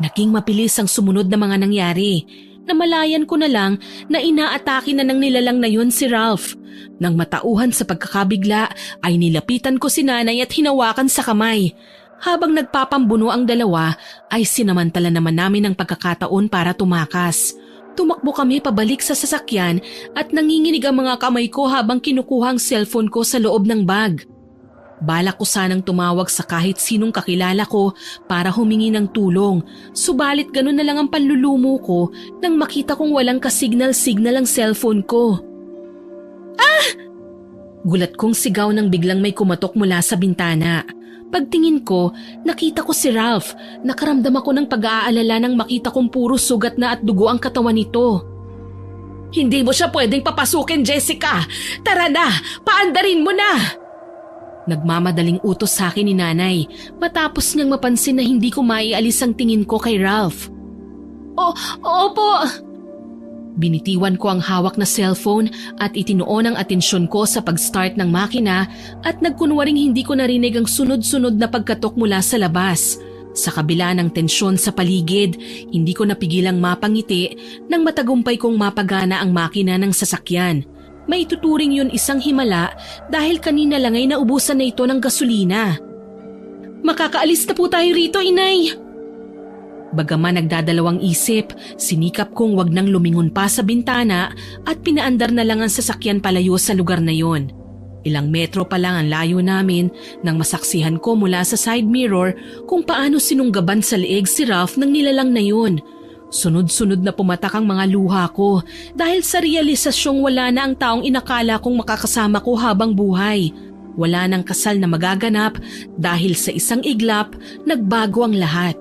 Naging mapilis ang sumunod na mga nangyari. Namalayan ko na lang na inaatake na ng nilalang na yon si Ralph. Nang matauhan sa pagkakabigla ay nilapitan ko si nanay at hinawakan sa kamay. Habang nagpapambuno ang dalawa ay sinamantala naman namin ang pagkakataon para tumakas. Tumakbo kami pabalik sa sasakyan at nanginginig ang mga kamay ko habang kinukuha ang cellphone ko sa loob ng bag. Balak ko sanang tumawag sa kahit sinong kakilala ko para humingi ng tulong, subalit ganun na lang ang panlulumo ko nang makita kong walang kasignal-signal ang cellphone ko. Ah! Gulat kong sigaw nang biglang may kumatok mula sa bintana. Pagtingin ko, nakita ko si Ralph. Nakaramdam ako ng pag-aalala nang makita kong puro sugat na at dugo ang katawan nito. Hindi mo siya pwedeng papasukin, Jessica! Tara na! Paandarin mo na! Nagmamadaling utos sa akin ni nanay matapos niyang mapansin na hindi ko maialis ang tingin ko kay Ralph. Opo! Binitiwan ko ang hawak na cellphone at itinuon ang atensyon ko sa pag-start ng makina at nagkunwaring hindi ko narinig ang sunod-sunod na pagkatok mula sa labas. Sa kabila ng tensyon sa paligid, hindi ko napigilang mapangiti nang matagumpay kong mapagana ang makina ng sasakyan. May tuturing yun isang himala dahil kanina lang ay naubusan na ito ng gasolina. Makakaalis na po tayo rito, Inay! Bagaman nagdadalawang isip, sinikap kong wag nang lumingon pa sa bintana at pinaandar na lang ang sasakyan palayo sa lugar na yon. Ilang metro pa lang ang layo namin nang masaksihan ko mula sa side mirror kung paano sinunggaban sa leeg si Ralph ng nilalang na yon. Sunod-sunod na pumatak ang mga luha ko dahil sa realisasyong wala na ang taong inakala kong makakasama ko habang buhay. Wala nang kasal na magaganap dahil sa isang iglap, nagbago ang lahat.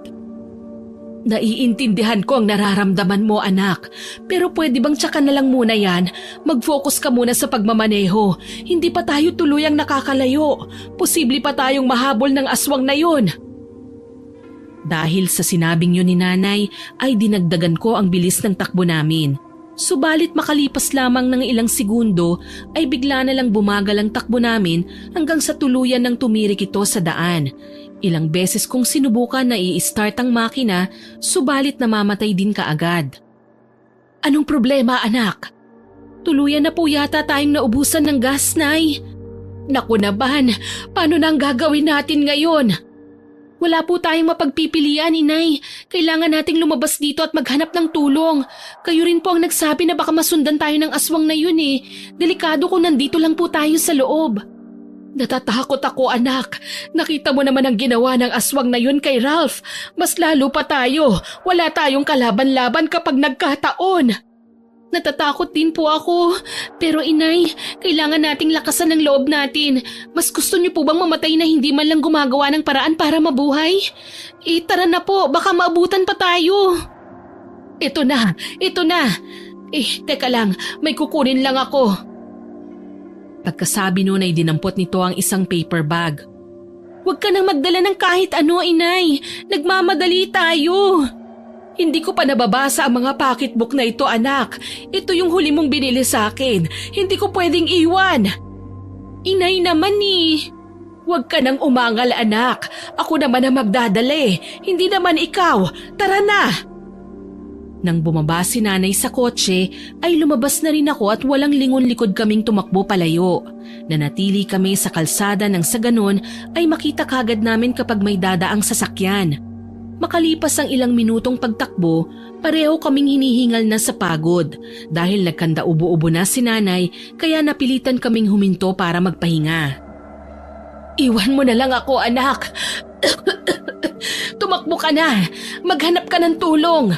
Naiintindihan ko ang nararamdaman mo, anak. Pero pwede bang tsaka na lang muna yan? Mag-focus ka muna sa pagmamaneho. Hindi pa tayo tuluyang nakakalayo. Posible pa tayong mahabol ng aswang na yun. Dahil sa sinabing yun ni nanay, ay dinagdagan ko ang bilis ng takbo namin. Subalit makalipas lamang ng ilang segundo, ay bigla na lang bumagal ang takbo namin hanggang sa tuluyan ng tumirik ito sa daan. Ilang beses kong sinubukan na i-start ang makina, subalit namamatay din kaagad. Anong problema, anak? Tuluyan na po yata tayong naubusan ng gas, Nay. Naku naman, paano nang gagawin natin ngayon? Wala po tayong mapagpipilian, Inay. Kailangan nating lumabas dito at maghanap ng tulong. Kayo rin po ang nagsabi na baka masundan tayo ng aswang na yun eh. Delikado kung nandito lang po tayo sa loob. Natatakot ako, anak. Nakita mo naman ang ginawa ng aswang na yun kay Ralph. Mas lalo pa tayo. Wala tayong kalaban-laban kapag nagkataon. Natatakot din po ako. Pero Inay, kailangan nating lakasan ng loob natin. Mas gusto niyo po bang mamatay na hindi man lang gumagawa ng paraan para mabuhay? Tara na po, baka maabutan pa tayo. Ito na. Teka lang, may kukunin lang ako. Pagkasabi noon ay dinampot nito ang isang paper bag. Huwag ka nang magdala ng kahit ano, inay. Nagmamadali tayo. Hindi ko pa nababasa ang mga pocketbook na ito, anak. Ito yung huli mong binili sa akin. Hindi ko pwedeng iwan. Inay naman eh. Huwag ka nang umangal, anak. Ako naman ang magdadala. Hindi naman ikaw. Tara na! Nang bumaba si nanay sa kotse, ay lumabas na rin ako at walang lingon-likod kaming tumakbo palayo. Nanatili kami sa kalsada nang sa ganon ay makita kagad namin kapag may dadaang sasakyan. Makalipas ang ilang minutong pagtakbo, pareho kaming hinihingal na sa pagod. Dahil nagkanda ubo-ubo na si nanay, kaya napilitan kaming huminto para magpahinga. Iwan mo na lang ako, anak. Tumakbo ka na. Maghanap ka ng tulong.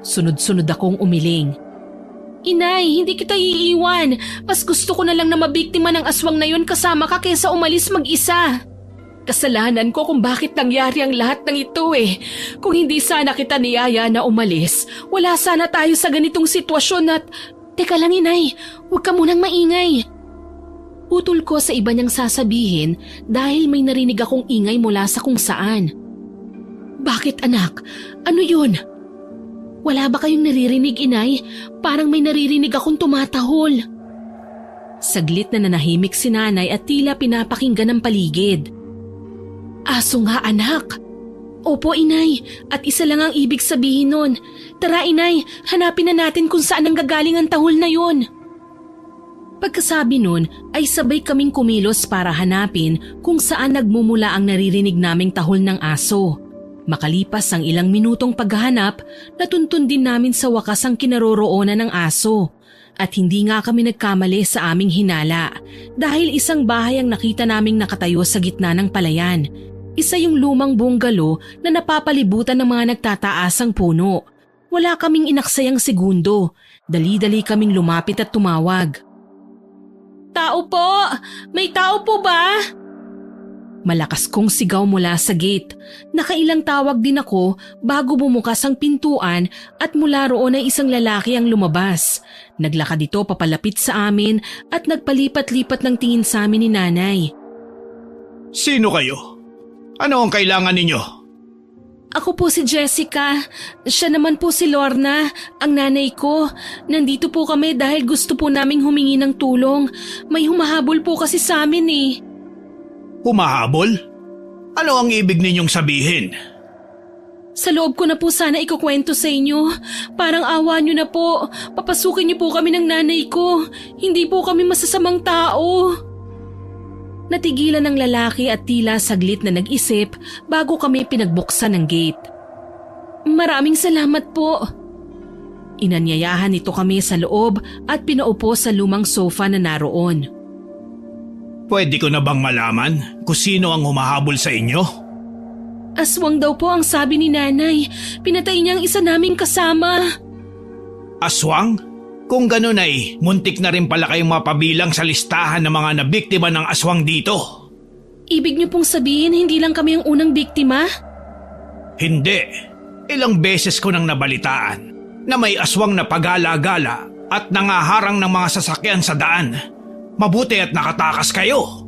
Sunod-sunod akong umiling. Inay, hindi kita iiwan. Mas gusto ko na lang na mabiktima ng aswang na yun kasama ka kaysa umalis mag-isa. Kasalanan ko kung bakit nangyari ang lahat ng ito eh. Kung hindi sana kita niyaya na umalis, wala sana tayo sa ganitong sitwasyon at… Teka lang, inay, huwag ka munang maingay. Utol ko sa iba niyang sasabihin dahil may narinig akong ingay mula sa kung saan. Bakit, anak? Ano yun? Wala ba kayong naririnig, inay? Parang may naririnig akong tumatahol. Saglit na nanahimik si nanay at tila pinapakinggan ang paligid. Aso nga, anak. Opo, inay. At isa lang ang ibig sabihin nun. Tara, inay. Hanapin na natin kung saan nanggagaling ang tahol na yun. Pagkasabi nun ay sabay kaming kumilos para hanapin kung saan nagmumula ang naririnig naming tahol ng aso. Makalipas ang ilang minutong paghahanap, natuntun din namin sa wakas ang kinaroroonan ng aso. At hindi nga kami nagkamali sa aming hinala dahil isang bahay ang nakita naming nakatayo sa gitna ng palayan. Isa yung lumang bungalow na napapalibutan ng mga nagtataasang puno. Wala kaming inaksayang segundo. Dali-dali kaming lumapit at tumawag. Tao po! May tao po ba? Malakas kong sigaw mula sa gate. Nakailang tawag din ako bago bumukas ang pintuan at mula roon ay isang lalaki ang lumabas. Naglakad ito papalapit sa amin at nagpalipat-lipat ng tingin sa amin ni nanay. Sino kayo? Ano ang kailangan ninyo? Ako po si Jessica. Siya naman po si Lorna, ang nanay ko. Nandito po kami dahil gusto po naming humingi ng tulong. May humahabol po kasi sa amin eh. Humahabol? Ano ang ibig ninyong sabihin? Sa loob ko na po sana ikukwento sa inyo. Parang awa nyo na po. Papasukin niyo po kami ng nanay ko. Hindi po kami masasamang tao. Natigilan ng lalaki at tila saglit na nag-isip bago kami pinagbuksan ng gate. Maraming salamat po. Inanyayahan nito kami sa loob at pinaupo sa lumang sofa na naroon. Pwede ko na bang malaman kung sino ang humahabol sa inyo? Aswang daw po ang sabi ni nanay. Pinatay niya ang isa naming kasama. Aswang? Kung ganun ay, muntik na rin pala kayong mapabilang sa listahan ng mga nabiktima ng aswang dito. Ibig niyo pong sabihin hindi lang kami ang unang biktima? Hindi. Ilang beses ko nang nabalitaan na may aswang na pagala-gala at nangaharang ng mga sasakyan sa daan. Mabuti at nakatakas kayo.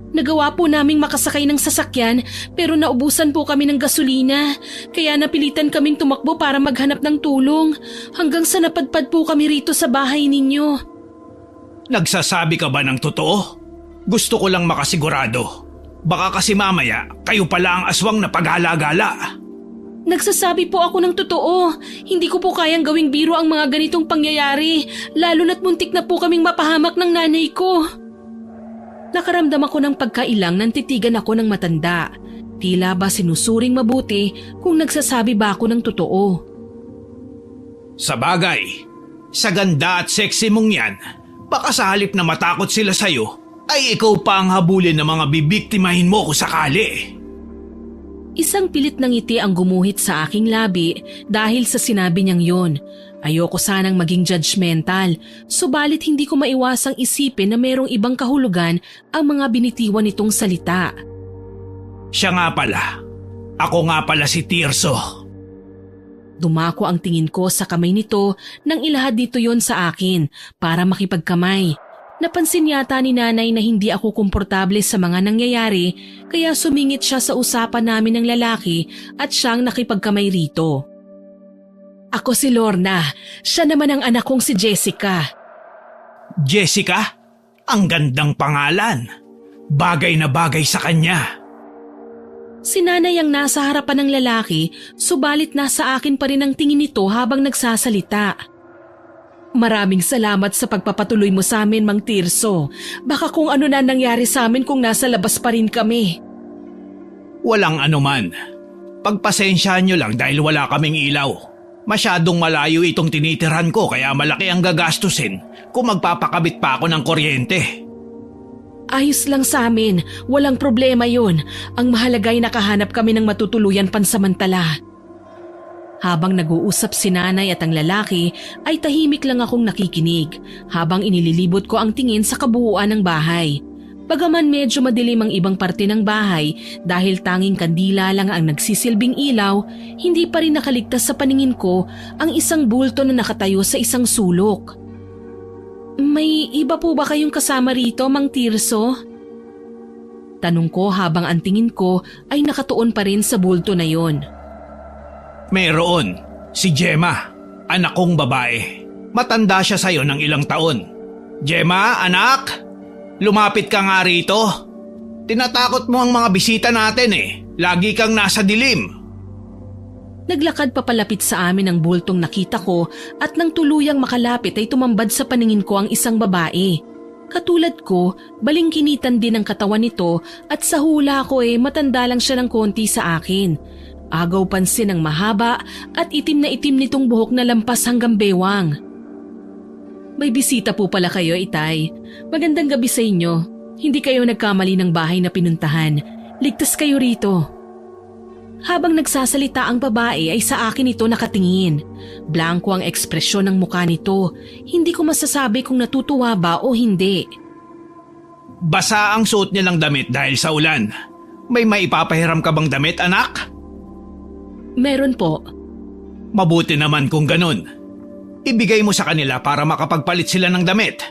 Nagawa po naming makasakay ng sasakyan pero naubusan po kami ng gasolina. Kaya napilitan kaming tumakbo para maghanap ng tulong hanggang sa napadpad po kami rito sa bahay ninyo. Nagsasabi ka ba ng totoo? Gusto ko lang makasigurado. Baka kasi mamaya kayo pala ang aswang na paghala-gala. Nagsasabi po ako ng totoo. Hindi ko po kayang gawing biro ang mga ganitong pangyayari lalo na't muntik na po kaming mapahamak ng nanay ko. Nakaramdam ako ng pagkailang nang titigan ako ng matanda. Tila ba sinusuring mabuti kung nagsasabi ba ako ng totoo. Sa bagay, sa ganda at sexy mong yan, baka sa halip na matakot sila sa'yo, ay ikaw pa ang habulin ng mga bibiktimahin mo kung sakali. Isang pilit ng ngiti ang gumuhit sa aking labi dahil sa sinabi niyang yon. Ayoko sanang maging judgmental, subalit hindi ko maiwasang isipin na merong ibang kahulugan ang mga binitiwan nitong salita. Siya nga pala. Ako nga pala si Tirso. Dumako ang tingin ko sa kamay nito nang ilahad dito yon sa akin para makipagkamay. Napansin yata ni nanay na hindi ako komportable sa mga nangyayari kaya sumingit siya sa usapan namin ng lalaki at siyang nakipagkamay rito. Ako si Lorna, siya naman ang anak kong si Jessica. Jessica? Ang gandang pangalan. Bagay na bagay sa kanya. Si nanay ang nasa harapan ng lalaki, subalit nasa akin pa rin ang tingin nito habang nagsasalita. Maraming salamat sa pagpapatuloy mo sa amin, Mang Tirso. Baka kung ano na nangyari sa amin kung nasa labas pa rin kami. Walang anuman. Pagpasensyahan nyo lang dahil wala kaming ilaw. Masyadong malayo itong tinitiran ko kaya malaki ang gagastusin kung magpapakabit pa ako ng kuryente. Ayos lang sa amin, walang problema yun. Ang mahalaga ay nakahanap kami ng matutuluyan pansamantala. Habang nag-uusap si nanay at ang lalaki ay tahimik lang akong nakikinig habang inililibot ko ang tingin sa kabuuan ng bahay. Bagaman medyo madilim ang ibang parte ng bahay dahil tanging kandila lang ang nagsisilbing ilaw, hindi pa rin nakaligtas sa paningin ko ang isang bulto na nakatayo sa isang sulok. May iba po ba kayong kasama rito, Mang Tirso? Tanong ko habang ang tingin ko ay nakatuon pa rin sa bulto na yon. Mayroon, si Gemma, anak kong babae. Matanda siya sa'yo ng ilang taon. Gemma, anak, lumapit ka nga rito. Tinatakot mo ang mga bisita natin eh. Lagi kang nasa dilim. Naglakad papalapit sa amin ang bultong nakita ko at nang tuluyang makalapit ay tumambad sa paningin ko ang isang babae. Katulad ko, balingkinitan din ang katawan nito at sa hula ko matanda lang siya ng konti sa akin. Agaw pansin ang mahaba at itim na itim nitong buhok na lampas hanggang bewang. May bisita po pala kayo, Itay. Magandang gabi sa inyo. Hindi kayo nagkamali ng bahay na pinuntahan. Ligtas kayo rito. Habang nagsasalita ang babae ay sa akin ito nakatingin. Blanko ang ekspresyon ng mukha nito. Hindi ko masasabi kung natutuwa ba o hindi. Basa ang suot nilang damit dahil sa ulan. May maipapahiram ka bang damit, anak? Meron po. Mabuti naman kung ganun. Ibigay mo sa kanila para makapagpalit sila ng damit.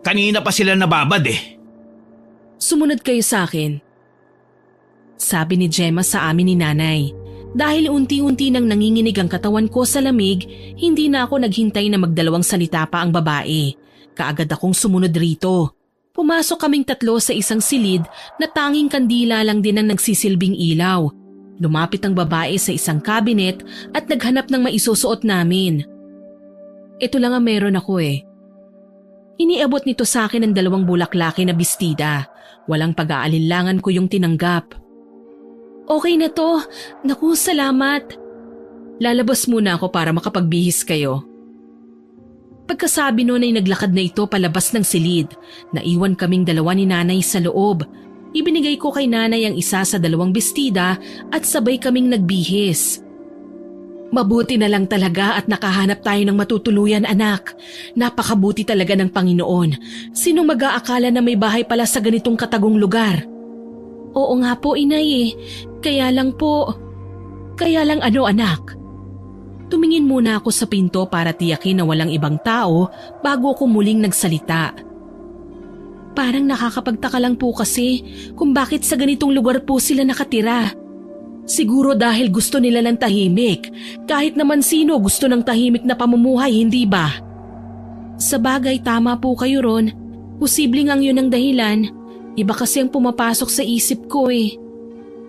Kanina pa sila nababad eh. Sumunod kayo sa akin. Sabi ni Gemma sa amin ni nanay. Dahil unti-unti nang nanginginig ang katawan ko sa lamig, hindi na ako naghintay na magdalawang salita pa ang babae. Kaagad akong sumunod rito. Pumasok kaming tatlo sa isang silid na tanging kandila lang din ang nagsisilbing ilaw. Lumapit ang babae sa isang cabinet at naghanap ng maisusuot namin. Ito lang ang meron ako eh. Iniabot nito sa akin ang 2 bulaklaki na bestida. Walang pag-aalinlangan ko yung tinanggap. Okay na to. Naku, salamat. Lalabas muna ako para makapagbihis kayo. Pagkasabi noon ay naglakad na ito palabas ng silid. Naiwan kaming 2 ni nanay sa loob. Ibinigay ko kay nanay ang isa sa 2 bestida at sabay kaming nagbihis. Mabuti na lang talaga at nakahanap tayo ng matutuluyan, anak. Napakabuti talaga ng Panginoon. Sinong mag-aakala na may bahay pala sa ganitong katagong lugar? Oo nga po, inay eh. Kaya lang ano, anak? Tumingin muna ako sa pinto para tiyakin na walang ibang tao bago ako muling nagsalita. Parang nakakapagtaka lang po kasi kung bakit sa ganitong lugar po sila nakatira. Siguro dahil gusto nila ng tahimik. Kahit naman sino gusto ng tahimik na pamumuhay, hindi ba? Sa bagay, tama po kayo ron. Posibleng ang yun ang dahilan. Iba kasi ang pumapasok sa isip ko eh.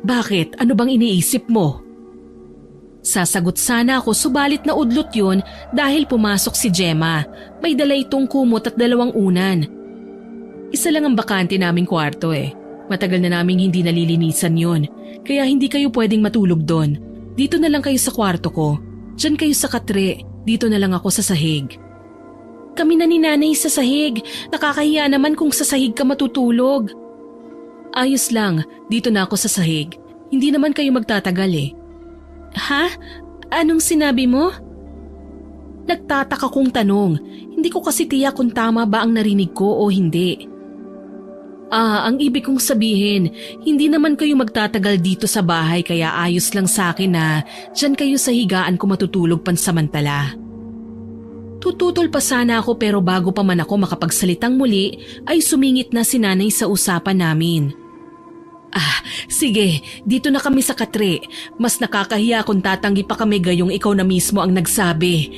Bakit? Ano bang iniisip mo? Sasagot sana ako subalit na udlot yun dahil pumasok si Gemma. May dala itong kumot at 2 unan. Isa lang ang bakante naming kwarto eh. Matagal na naming hindi nalilinisan yon. Kaya hindi kayo pwedeng matulog doon. Dito na lang kayo sa kwarto ko. Diyan kayo sa katre. Dito na lang ako sa sahig. Kami na ni nanay sa sahig. Nakakahiya naman kung sa sahig ka matutulog. Ayos lang. Dito na ako sa sahig. Hindi naman kayo magtatagal eh. Ha? Anong sinabi mo? Nagtataka kong tanong. Hindi ko kasi tiyak kung tama ba ang narinig ko o hindi. Ang ibig kong sabihin, hindi naman kayo magtatagal dito sa bahay kaya ayos lang sa akin na dyan kayo sa higaan ko matutulog pansamantala. Tututol pa sana ako pero bago pa man ako makapagsalitang muli ay sumingit na si Nanay sa usapan namin. Sige, dito na kami sa Katre. Mas nakakahiya kung tatanggi pa kami gayong ikaw na mismo ang nagsabi.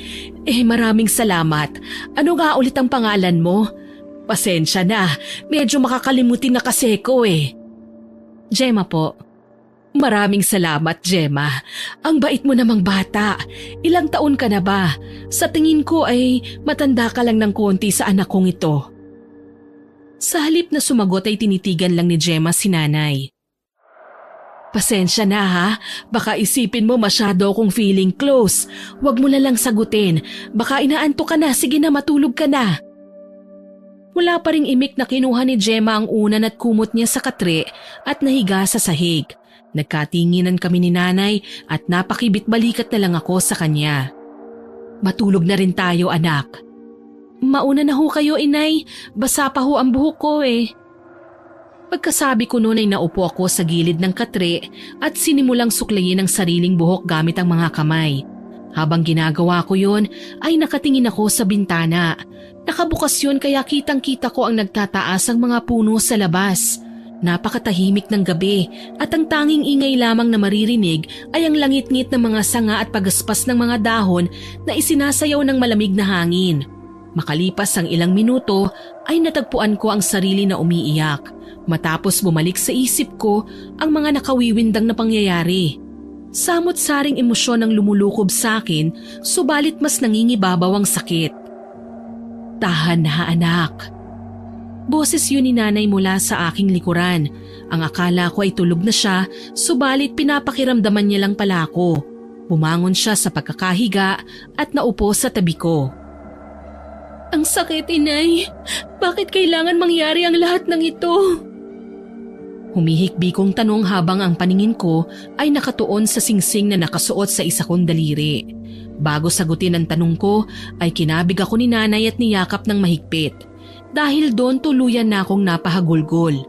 Maraming salamat. Ano nga ulit ang pangalan mo? Pasensya na, medyo makakalimutin na kasi ko Gemma po. Maraming salamat, Gemma. Ang bait mo namang bata. Ilang taon ka na ba? Sa tingin ko ay matanda ka lang ng konti sa anak kong ito. Sa halip na sumagot ay tinitigan lang ni Gemma si Nanay. Pasensya na ha, baka isipin mo masyado akong feeling close. Huwag mo na lang sagutin, baka inaanto ka na, sige na matulog ka na. Wala pa ring imik na kinuha ni Gemma ang unan at kumot niya sa katre at nahiga sa sahig. Nagkatinginan kami ni Nanay at napakibit-balikat na lang ako sa kanya. Matulog na rin tayo, anak. Mauna na ho kayo, Inay. Basa pa ho ang buhok ko Pagkasabi ko noon ay naupo ako sa gilid ng katre at sinimulang suklayin ang sariling buhok gamit ang mga kamay. Habang ginagawa ko yun ay nakatingin ako sa bintana. Nakabukas yun kaya kitang-kita ko ang nagtataas ang mga puno sa labas. Napakatahimik ng gabi at ang tanging ingay lamang na maririnig ay ang langit-ngit ng mga sanga at pagaspas ng mga dahon na isinasayaw ng malamig na hangin. Makalipas ang ilang minuto ay natagpuan ko ang sarili na umiiyak matapos bumalik sa isip ko ang mga nakawiwindang na pangyayari. Samot-saring emosyon ang lumulukob sa akin subalit mas nangingibabaw ang sakit. Tahan na anak. Boses yun ni Nanay mula sa aking likuran. Ang akala ko ay tulog na siya, subalit pinapakiramdaman niya lang pala ako. Bumangon siya sa pagkakahiga at naupo sa tabi ko. Ang sakit, Inay. Bakit kailangan mangyari ang lahat ng ito? Humihikbi kong tanong habang ang paningin ko ay nakatuon sa singsing na nakasuot sa isa kong daliri. Bago sagutin ang tanong ko ay kinabig ako ni Nanay at niyakap ng mahigpit. Dahil doon tuluyan na akong napahagulgol.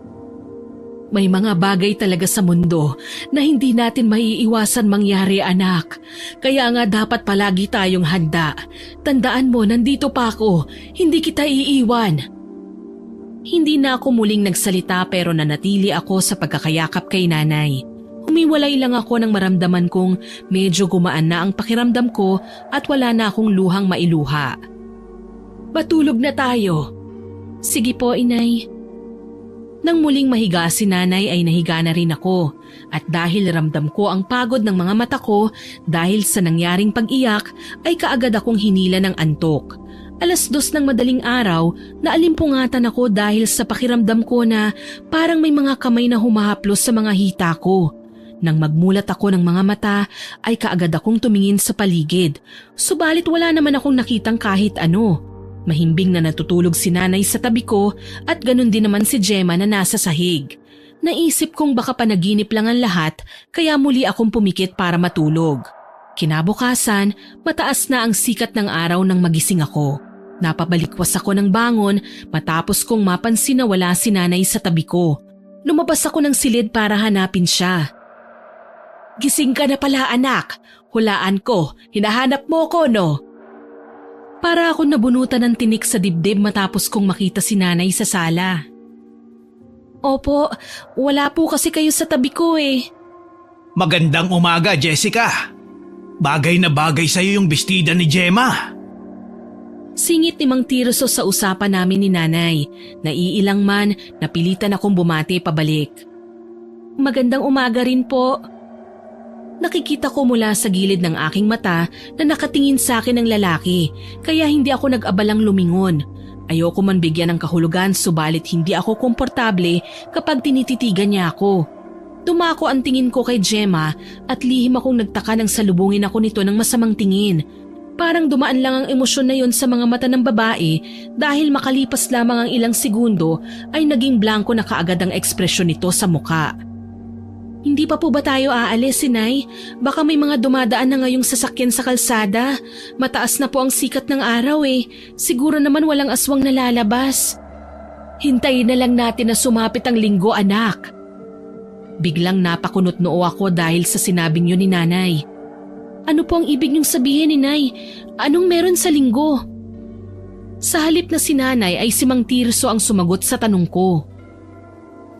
May mga bagay talaga sa mundo na hindi natin maiiwasan mangyari, anak. Kaya nga dapat palagi tayong handa. Tandaan mo, nandito pa ako. Hindi kita iiwan. Hindi na ako muling nagsalita pero nanatili ako sa pagkakayakap kay Nanay. Humiwalay lang ako nang maramdaman kong medyo gumaan na ang pakiramdam ko at wala na akong luhang mailuha. Matulog na tayo. Sige po, Inay. Nang muling mahiga si Nanay ay nahiga na rin ako at dahil ramdam ko ang pagod ng mga mata ko dahil sa nangyaring pag-iyak ay kaagad akong hinila ng antok. 2:00 ng madaling araw na alimpungatan ako dahil sa pakiramdam ko na parang may mga kamay na humahaplos sa mga hita ko. Nang magmulat ako ng mga mata ay kaagad akong tumingin sa paligid, subalit wala naman akong nakitang kahit ano. Mahimbing na natutulog si Nanay sa tabi ko at ganun din naman si Gemma na nasa sahig. Naisip kong baka panaginip lang ang lahat kaya muli akong pumikit para matulog. Kinabukasan, mataas na ang sikat ng araw nang magising ako. Napabalikwas ako ng bangon matapos kong mapansin na wala si Nanay sa tabi ko. Lumabas ako ng silid para hanapin siya. Gising ka na pala, anak. Hulaan ko, hinahanap mo ko, no? Para ako nabunutan ng tinik sa dibdib matapos kong makita si Nanay sa sala. Opo, wala po kasi kayo sa tabi ko Magandang umaga, Jessica. Bagay na bagay sa'yo yung bestida ni Gemma. Singit ni Mang Tirso sa usapan namin ni Nanay. Naiilang man, napilitan akong bumati pabalik. Magandang umaga rin po. Nakikita ko mula sa gilid ng aking mata na nakatingin sa akin ng lalaki kaya hindi ako nag-abalang lumingon. Ayoko man bigyan ng kahulugan subalit hindi ako komportable kapag tinititigan niya ako. Dumako ang tingin ko kay Gemma at lihim akong nagtaka nang salubungin ako nito ng masamang tingin. Parang dumaan lang ang emosyon na yon sa mga mata ng babae dahil makalipas lamang ang ilang segundo ay naging blanko na kaagad ang ekspresyon nito sa muka. Hindi pa po ba tayo aalis, Inay? Baka may mga dumadaan na ngayong sasakyan sa kalsada. Mataas na po ang sikat ng araw Siguro naman walang aswang nalalabas. Hintayin na lang natin na sumapit ang linggo, anak. Biglang napakunot noo ako dahil sa sinabing yun ni Nanay. Ano po ang ibig niyong sabihin, Inay? Anong meron sa linggo? Sa halip na si nanay ay si Mang Tirso ang sumagot sa tanong ko.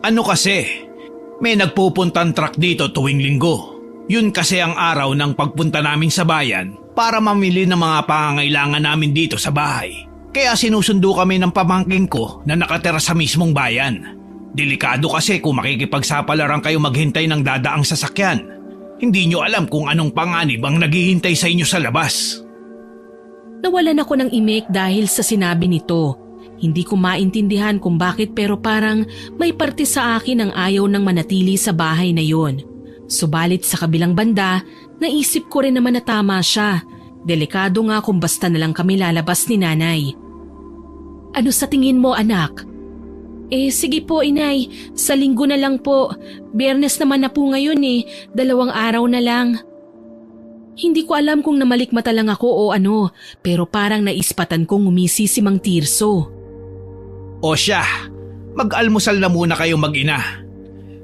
Ano kasi? May nagpupuntang truck dito tuwing linggo. Yun kasi ang araw ng pagpunta namin sa bayan para mamili ng mga pangangailangan namin dito sa bahay. Kaya sinusundo kami ng pamangking ko na nakatira sa mismong bayan. Delikado kasi kung makikipagsapalaran kayo maghintay ng dadaang sasakyan. Hindi nyo alam kung anong panganib ang naghihintay sa inyo sa labas. Nawalan ako ng imik dahil sa sinabi nito. Hindi ko maintindihan kung bakit pero parang may parte sa akin ang ayaw ng manatili sa bahay na yon. Subalit sa kabilang banda, naisip ko rin naman na tama siya. Delikado nga kung basta na lang kami lalabas ni nanay. Ano sa tingin mo, anak? Sige po, inay. Sa linggo na lang po. Biyernes naman na po ngayon 2 araw na lang. Hindi ko alam kung namalikmata lang ako o ano, pero parang naispatan kong umisi si Mang Tirso. O siya, mag-almusal na muna kayo mag-ina.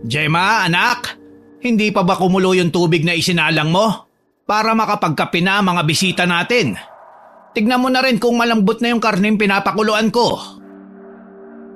Gemma, anak, hindi pa ba kumulo yung tubig na isinalang mo? Para makapagkape na mga bisita natin. Tignan mo na rin kung malambot na yung karneng pinapakuluan ko.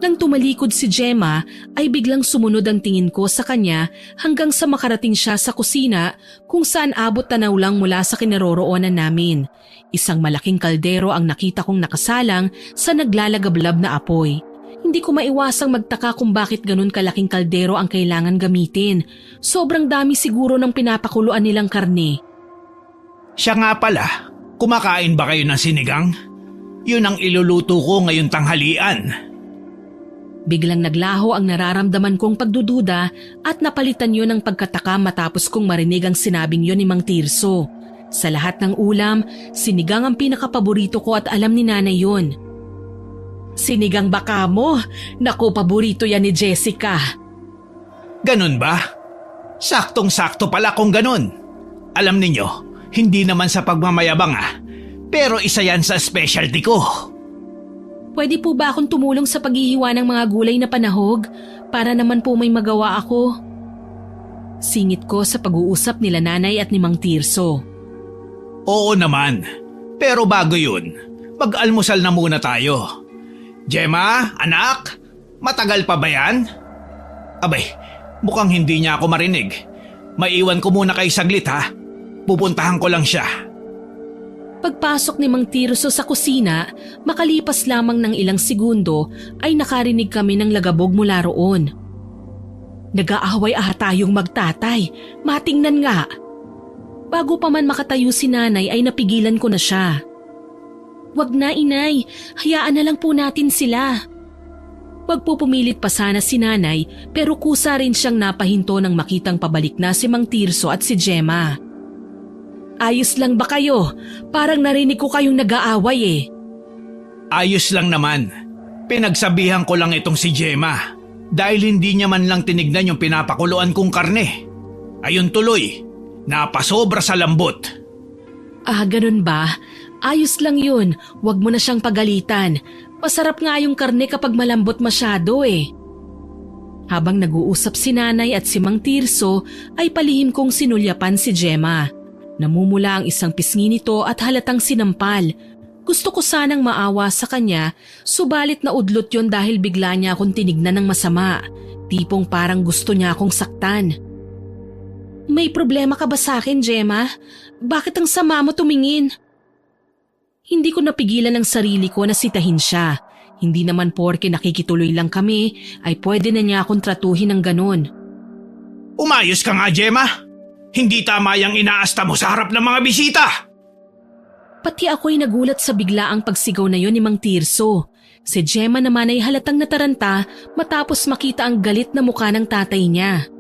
Nang tumalikod si Gemma ay biglang sumunod ang tingin ko sa kanya hanggang sa makarating siya sa kusina kung saan abot tanaw lang mula sa kinaroroonan namin. Isang malaking kaldero ang nakita kong nakasalang sa naglalagablab na apoy. Hindi ko maiwasang magtaka kung bakit ganun kalaking kaldero ang kailangan gamitin. Sobrang dami siguro ng pinapakuluan nilang karne. Siya nga pala, kumakain ba kayo ng sinigang? Yun ang iluluto ko ngayong tanghalian. Biglang naglaho ang nararamdaman kong pagdududa at napalitan yon ng pagkataka matapos kong marinig ang sinabing yon ni Mang Tirso. Sa lahat ng ulam, sinigang ang pinakapaborito ko at alam ni nanay yon. Sinigang baka mo? Naku, paborito yan ni Jessica. Ganun ba? Saktong-sakto pala kung ganun. Alam ninyo, hindi naman sa pagmamayabang pero isa yan sa specialty ko. Pwede po ba akong tumulong sa paghihiwa ng mga gulay na panahog para naman po may magawa ako? Singit ko sa pag-uusap nila nanay at ni Mang Tirso. Oo naman, pero bago yun, mag-almusal na muna tayo. Gemma, anak, matagal pa ba yan? Abay, mukhang hindi niya ako marinig. Maiwan ko muna kay saglit Pupuntahan ko lang siya. Pagpasok ni Mang Tirso sa kusina, makalipas lamang ng ilang segundo ay nakarinig kami ng lagabog mula roon. Nag-aaway tayong magtatay, matingnan nga. Bago pa man makatayo si nanay ay napigilan ko na siya. Wag na inay, hayaan na lang po natin sila. Wag po pumilit pa sana si nanay pero kusa rin siyang napahinto nang makitang pabalik na si Mang Tirso at si Gemma. Ayos lang ba kayo? Parang narinig ko kayong nag-aaway Ayos lang naman. Pinagsabihan ko lang itong si Gemma dahil hindi niya man lang tinignan yung pinapakuluan kong karne. Ayun tuloy, napasobra sa lambot. Ganun ba? Ayos lang yun, wag mo na siyang pagalitan. Masarap nga yung karne kapag malambot masyado Habang nag-uusap si nanay at si Mang Tirso ay palihim kong sinulyapan si Gemma. Namumula ang isang pisngi nito at halatang sinampal. Gusto ko sanang maawa sa kanya, subalit naudlot yon dahil bigla niya akong tinignan ng masama. Tipong parang gusto niya akong saktan. May problema ka ba sa akin, Gemma? Bakit ang sama mo tumingin? Hindi ko napigilan ang sarili ko na sitahin siya. Hindi naman porke nakikituloy lang kami ay pwede na niya akong tratuhin ng ganon. Umayos ka nga, Gemma! Hindi tama yung inaasta mo sa harap ng mga bisita! Pati ako'y nagulat sa biglaang pagsigaw na yon ni Mang Tirso. Si Gemma naman ay halatang nataranta matapos makita ang galit na mukha ng tatay niya.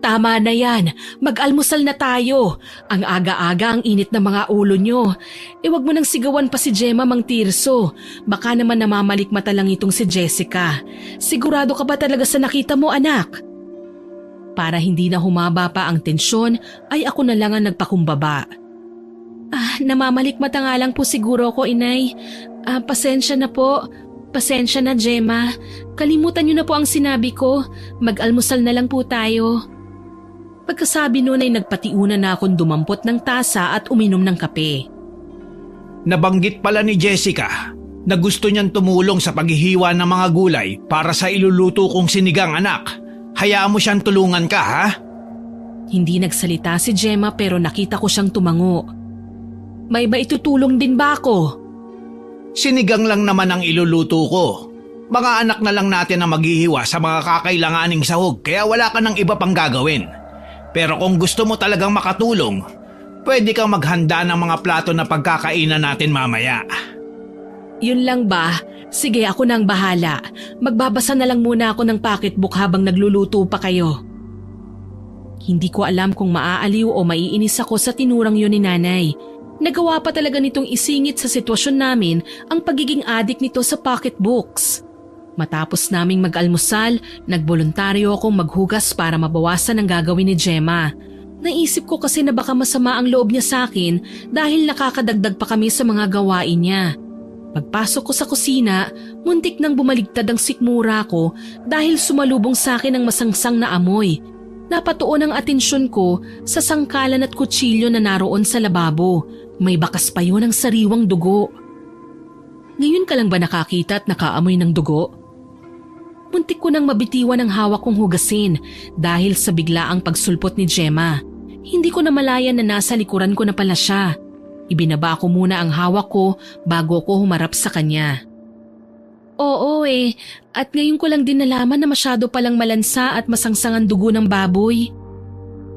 Tama na yan, mag-almusal na tayo. Ang aga-aga ang init ng mga ulo nyo. Wag mo nang sigawan pa si Gemma, Mang Tirso. Baka naman namamalikmata lang itong si Jessica. Sigurado ka ba talaga sa nakita mo, anak? Para hindi na humaba pa ang tensyon ay ako na lang ang nagpakumbaba. Namamalikmata nga lang po siguro ko, inay. Pasensya na po. Pasensya na, Gemma. Kalimutan niyo na po ang sinabi ko. Mag-almusal na lang po tayo. Pagkasabi noon ay nagpatiunan na akong dumampot ng tasa at uminom ng kape. Nabanggit pala ni Jessica na gusto niyang tumulong sa paghihiwa ng mga gulay para sa iluluto kong sinigang, anak. Hayaan mo siyang tulungan ka, ha? Hindi nagsalita si Gemma pero nakita ko siyang tumango. May ba itutulong din ba ako? Sinigang lang naman ang iluluto ko. Mga anak na lang natin ang maghihiwa sa mga kakailanganing sahog kaya wala ka ng iba pang gagawin. Pero kung gusto mo talagang makatulong, pwede kang maghanda ng mga plato na pagkakainan natin mamaya. Yun lang ba? Sige, ako nang bahala. Magbabasa na lang muna ako ng pocketbook habang nagluluto pa kayo. Hindi ko alam kung maaaliw o maiinis ako sa tinurang yun ni nanay. Nagawa pa talaga nitong isingit sa sitwasyon namin ang pagiging adik nito sa pocketbooks. Matapos naming mag-almusal, nagboluntaryo akong maghugas para mabawasan ang gagawin ni Gemma. Naisip ko kasi na baka masama ang loob niya sa akin dahil nakakadagdag pa kami sa mga gawain niya. Pagpasok ko sa kusina, muntik nang bumaligtad ang sikmura ko dahil sumalubong sa akin ang masangsang na amoy. Napatuon ang atensyon ko sa sangkalan at kutsilyo na naroon sa lababo. May bakas pa yun ng sariwang dugo. Ngayon ka lang ba nakakita at nakaamoy ng dugo? Muntik ko nang mabitiwan ang hawak kong hugasin dahil sa biglaang pagsulpot ni Gemma. Hindi ko namalayan na nasa likuran ko na pala siya. Ibinaba ko muna ang hawak ko bago ko humarap sa kanya. Oo at ngayon ko lang din nalaman na masyado palang malansa at masangsang ang dugo ng baboy.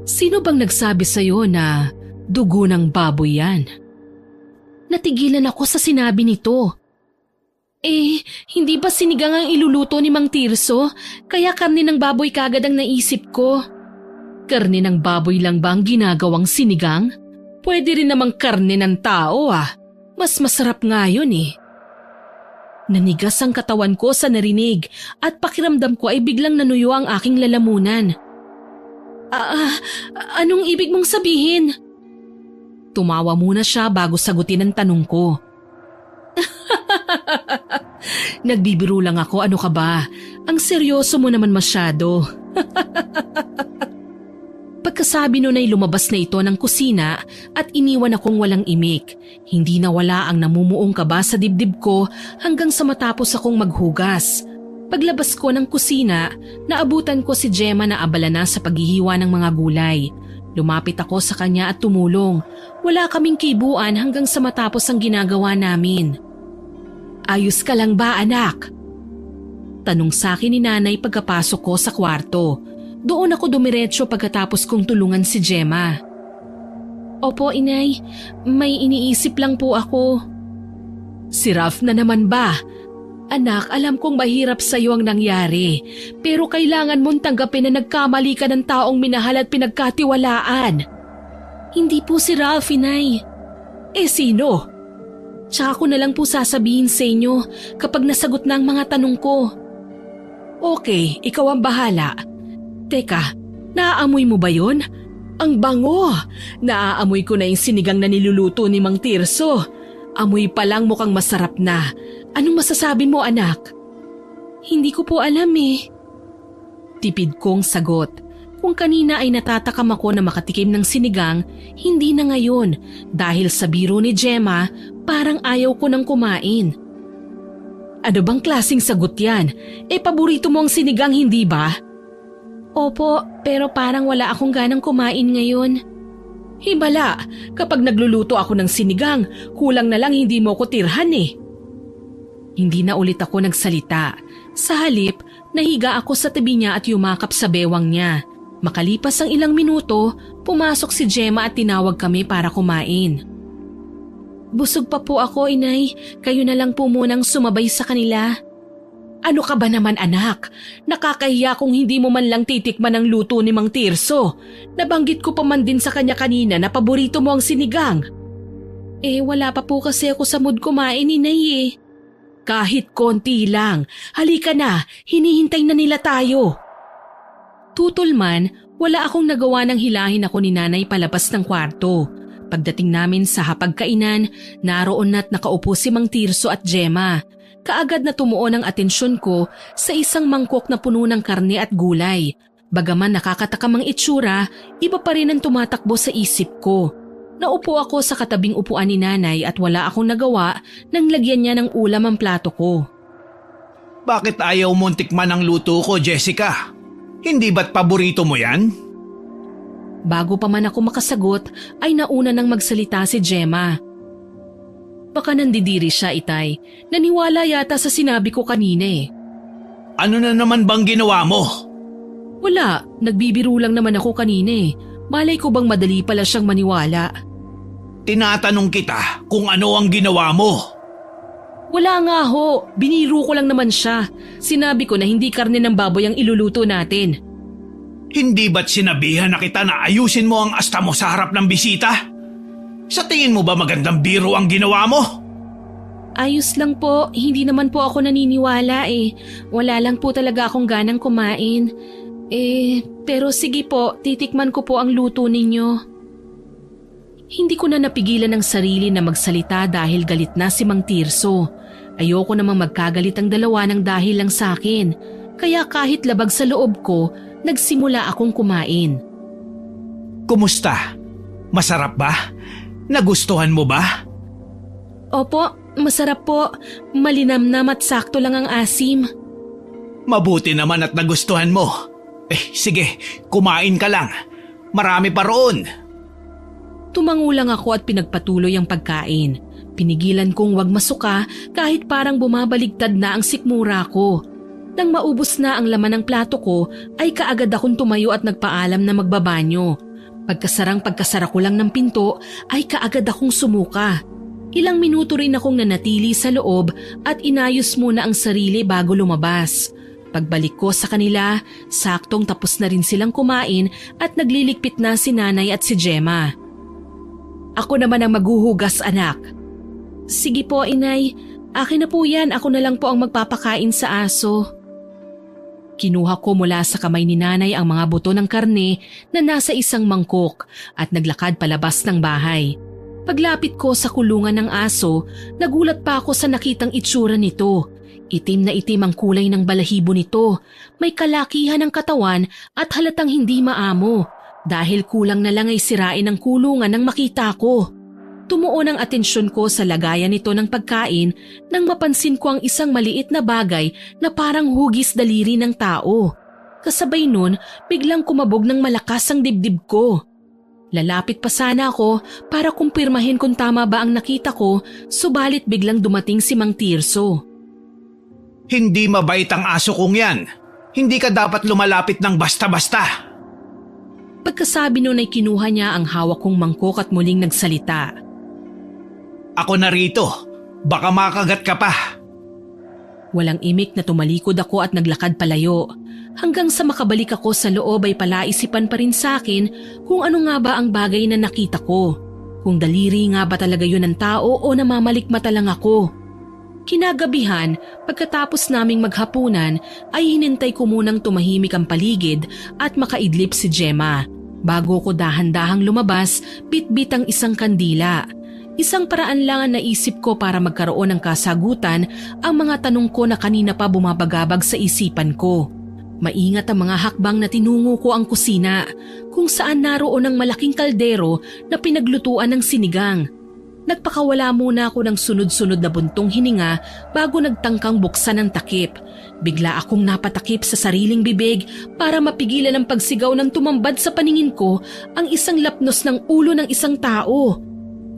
Sino bang nagsabi sa'yo na dugo ng baboy yan? Natigilan ako sa sinabi nito. Hindi ba sinigang ang iluluto ni Mang Tirso? Kaya karne ng baboy kagad ang naisip ko. Karne ng baboy lang ba ang ginagawang sinigang? Pwede rin namang karne ng tao Mas masarap nga yun Nanigas ang katawan ko sa narinig at pakiramdam ko ay biglang nanuyo ang aking lalamunan. Anong ibig mong sabihin? Tumawa muna siya bago sagutin ang tanong ko. Nagbibiro lang ako, ano ka ba? Ang seryoso mo naman masyado. Pagkasabi nun ay lumabas na ito ng kusina at iniwan akong walang imik. Hindi nawala ang namumuong kaba sa dibdib ko hanggang sa matapos akong maghugas. Paglabas ko ng kusina, naabutan ko si Gemma na abala na sa paghihiwa ng mga gulay. Lumapit ako sa kanya at tumulong. Wala kaming kibuan hanggang sa matapos ang ginagawa namin. Ayos ka lang ba, anak? Tanong sa akin ni nanay pagkapasok ko sa kwarto. Doon ako dumiretso pagkatapos kong tulungan si Gemma. Opo, inay. May iniisip lang po ako. Si Ralph na naman ba? Anak, alam kong mahirap sa iyo ang nangyari. Pero kailangan mong tanggapin na nagkamali ka ng taong minahal at pinagkatiwalaan. Hindi po si Ralph, inay. Sino? Tsaka ko na lang po sasabihin sa inyo kapag nasagot na ang mga tanong ko. Okay, ikaw ang bahala. Teka, naaamoy mo ba yun? Ang bango! Naaamoy ko na yung sinigang na niluluto ni Mang Tirso. Amoy pa lang mukhang masarap na. Anong masasabi mo, anak? Hindi ko po alam Tipid kong sagot. Kung kanina ay natatakam ako na makatikim ng sinigang, hindi na ngayon dahil sa biro ni Gemma parang ayaw ko nang kumain. Ano bang klaseng sagot yan? Paborito mo ang sinigang, hindi ba? Opo, pero parang wala akong ganang kumain ngayon. Hibala, kapag nagluluto ako ng sinigang, kulang na lang hindi mo ko tirhan Hindi na ulit ako nagsalita. Sa halip, nahiga ako sa tabi niya at yumakap sa bewang niya. Makalipas ang ilang minuto, pumasok si Gemma at tinawag kami para kumain. Busog pa po ako, inay. Kayo na lang po munang sumabay sa kanila. Ano ka ba naman, anak? Nakakahiya kung hindi mo man lang titikman ang luto ni Mang Tirso. Nabanggit ko pa man din sa kanya kanina na paborito mo ang sinigang. Wala pa po kasi ako sa mood kumain, inay Kahit konti lang. Halika na, hinihintay na nila tayo. Tutol man, wala akong nagawa ng hilahin ako ni nanay palabas ng kwarto. Pagdating namin sa hapagkainan, naroon na't nakaupo si Mang Tirso at Gemma. Kaagad na tumuon ang atensyon ko sa isang mangkok na puno ng karne at gulay. Bagaman nakakatakam ang itsura, iba pa rin ang tumatakbo sa isip ko. Naupo ako sa katabing upuan ni nanay at wala akong nagawa nang lagyan niya ng ulam ang plato ko. Bakit ayaw mong tikman ang luto ko, Jessica? Hindi ba't paborito mo yan? Bago pa man ako makasagot ay nauna nang magsalita si Gemma. Baka nandidiri siya, Itay. Naniwala yata sa sinabi ko kanina eh. Ano na naman bang ginawa mo? Wala, nagbibiro lang naman ako kanina eh. Malay ko bang madali pala siyang maniwala. Tinatanong kita kung ano ang ginawa mo. Wala nga ho, biniro ko lang naman siya. Sinabi ko na hindi karne ng baboy ang iluluto natin. Hindi ba't sinabihan na kita na ayusin mo ang asta mo sa harap ng bisita? Sa tingin mo ba magandang biro ang ginawa mo? Ayos lang po, hindi naman po ako naniniwala eh. Wala lang po talaga akong ganang kumain. Pero sige po, titikman ko po ang luto ninyo. Hindi ko na napigilan ang sarili na magsalita dahil galit na si Mang Tirso. Ayoko namang magkagalit ang dalawa ng dahil lang sa akin. Kaya kahit labag sa loob ko, nagsimula akong kumain. Kumusta? Masarap ba? Nagustuhan mo ba? Opo, masarap po. Malinamnam at sakto lang ang asim. Mabuti naman at nagustuhan mo. Sige, kumain ka lang. Marami pa roon. Tumangulang ako at pinagpatuloy ang pagkain. Pinigilan kong wag masuka kahit parang bumabaligtad na ang sikmura ko. Nang maubos na ang laman ng plato ko ay kaagad akong tumayo at nagpaalam na magbabanyo. Pagkasara ko lang ng pinto ay kaagad akong sumuka. Ilang minuto rin akong nanatili sa loob at inayos muna ang sarili bago lumabas. Pagbalik ko sa kanila, saktong tapos na rin silang kumain at nagliligpit na si nanay at si Gemma. Ako naman ang maghuhugas, anak. Sige po, inay. Akin na po yan. Ako na lang po ang magpapakain sa aso. Kinuha ko mula sa kamay ni nanay ang mga buto ng karne na nasa isang mangkok at naglakad palabas ng bahay. Paglapit ko sa kulungan ng aso, nagulat pa ako sa nakitang itsura nito. Itim na itim ang kulay ng balahibo nito. May kalakihan ng katawan at halatang hindi maamo. Dahil kulang na lang ay sirain ang kulungan nang makita ko. Tumuon ang atensyon ko sa lagayan nito ng pagkain nang mapansin ko ang isang maliit na bagay na parang hugis daliri ng tao. Kasabay nun, biglang kumabog ng malakas ang dibdib ko. Lalapit pa sana ako para kumpirmahin kung tama ba ang nakita ko, subalit biglang dumating si Mang Tirso. Hindi mabait ang aso kong yan. Hindi ka dapat lumalapit ng basta-basta. Pagkasabi nun ay kinuha niya ang hawak kong mangkok at muling nagsalita. Ako na rito. Baka makagat ka pa. Walang imik na tumalikod ako at naglakad palayo. Hanggang sa makabalik ako sa loob ay palaisipan pa rin sa akin kung ano nga ba ang bagay na nakita ko. Kung daliri nga ba talaga yun ng tao o namamalikmata lang ako. Kinagabihan, pagkatapos naming maghapunan ay hinintay ko munang tumahimik ang paligid at makaidlip si Gemma. Bago ko dahan-dahang lumabas, bit-bit ang isang kandila. Isang paraan lang ang naisip ko para magkaroon ng kasagutan ang mga tanong ko na kanina pa bumabagabag sa isipan ko. Maingat ang mga hakbang na tinungo ko ang kusina, kung saan naroon ang malaking kaldero na pinaglutuan ng sinigang. Nagpakawala muna ako ng sunod-sunod na buntong hininga bago nagtangkang buksan ang takip. Bigla akong napatakip sa sariling bibig para mapigilan ang pagsigaw ng tumambad sa paningin ko ang isang lapnos ng ulo ng isang tao.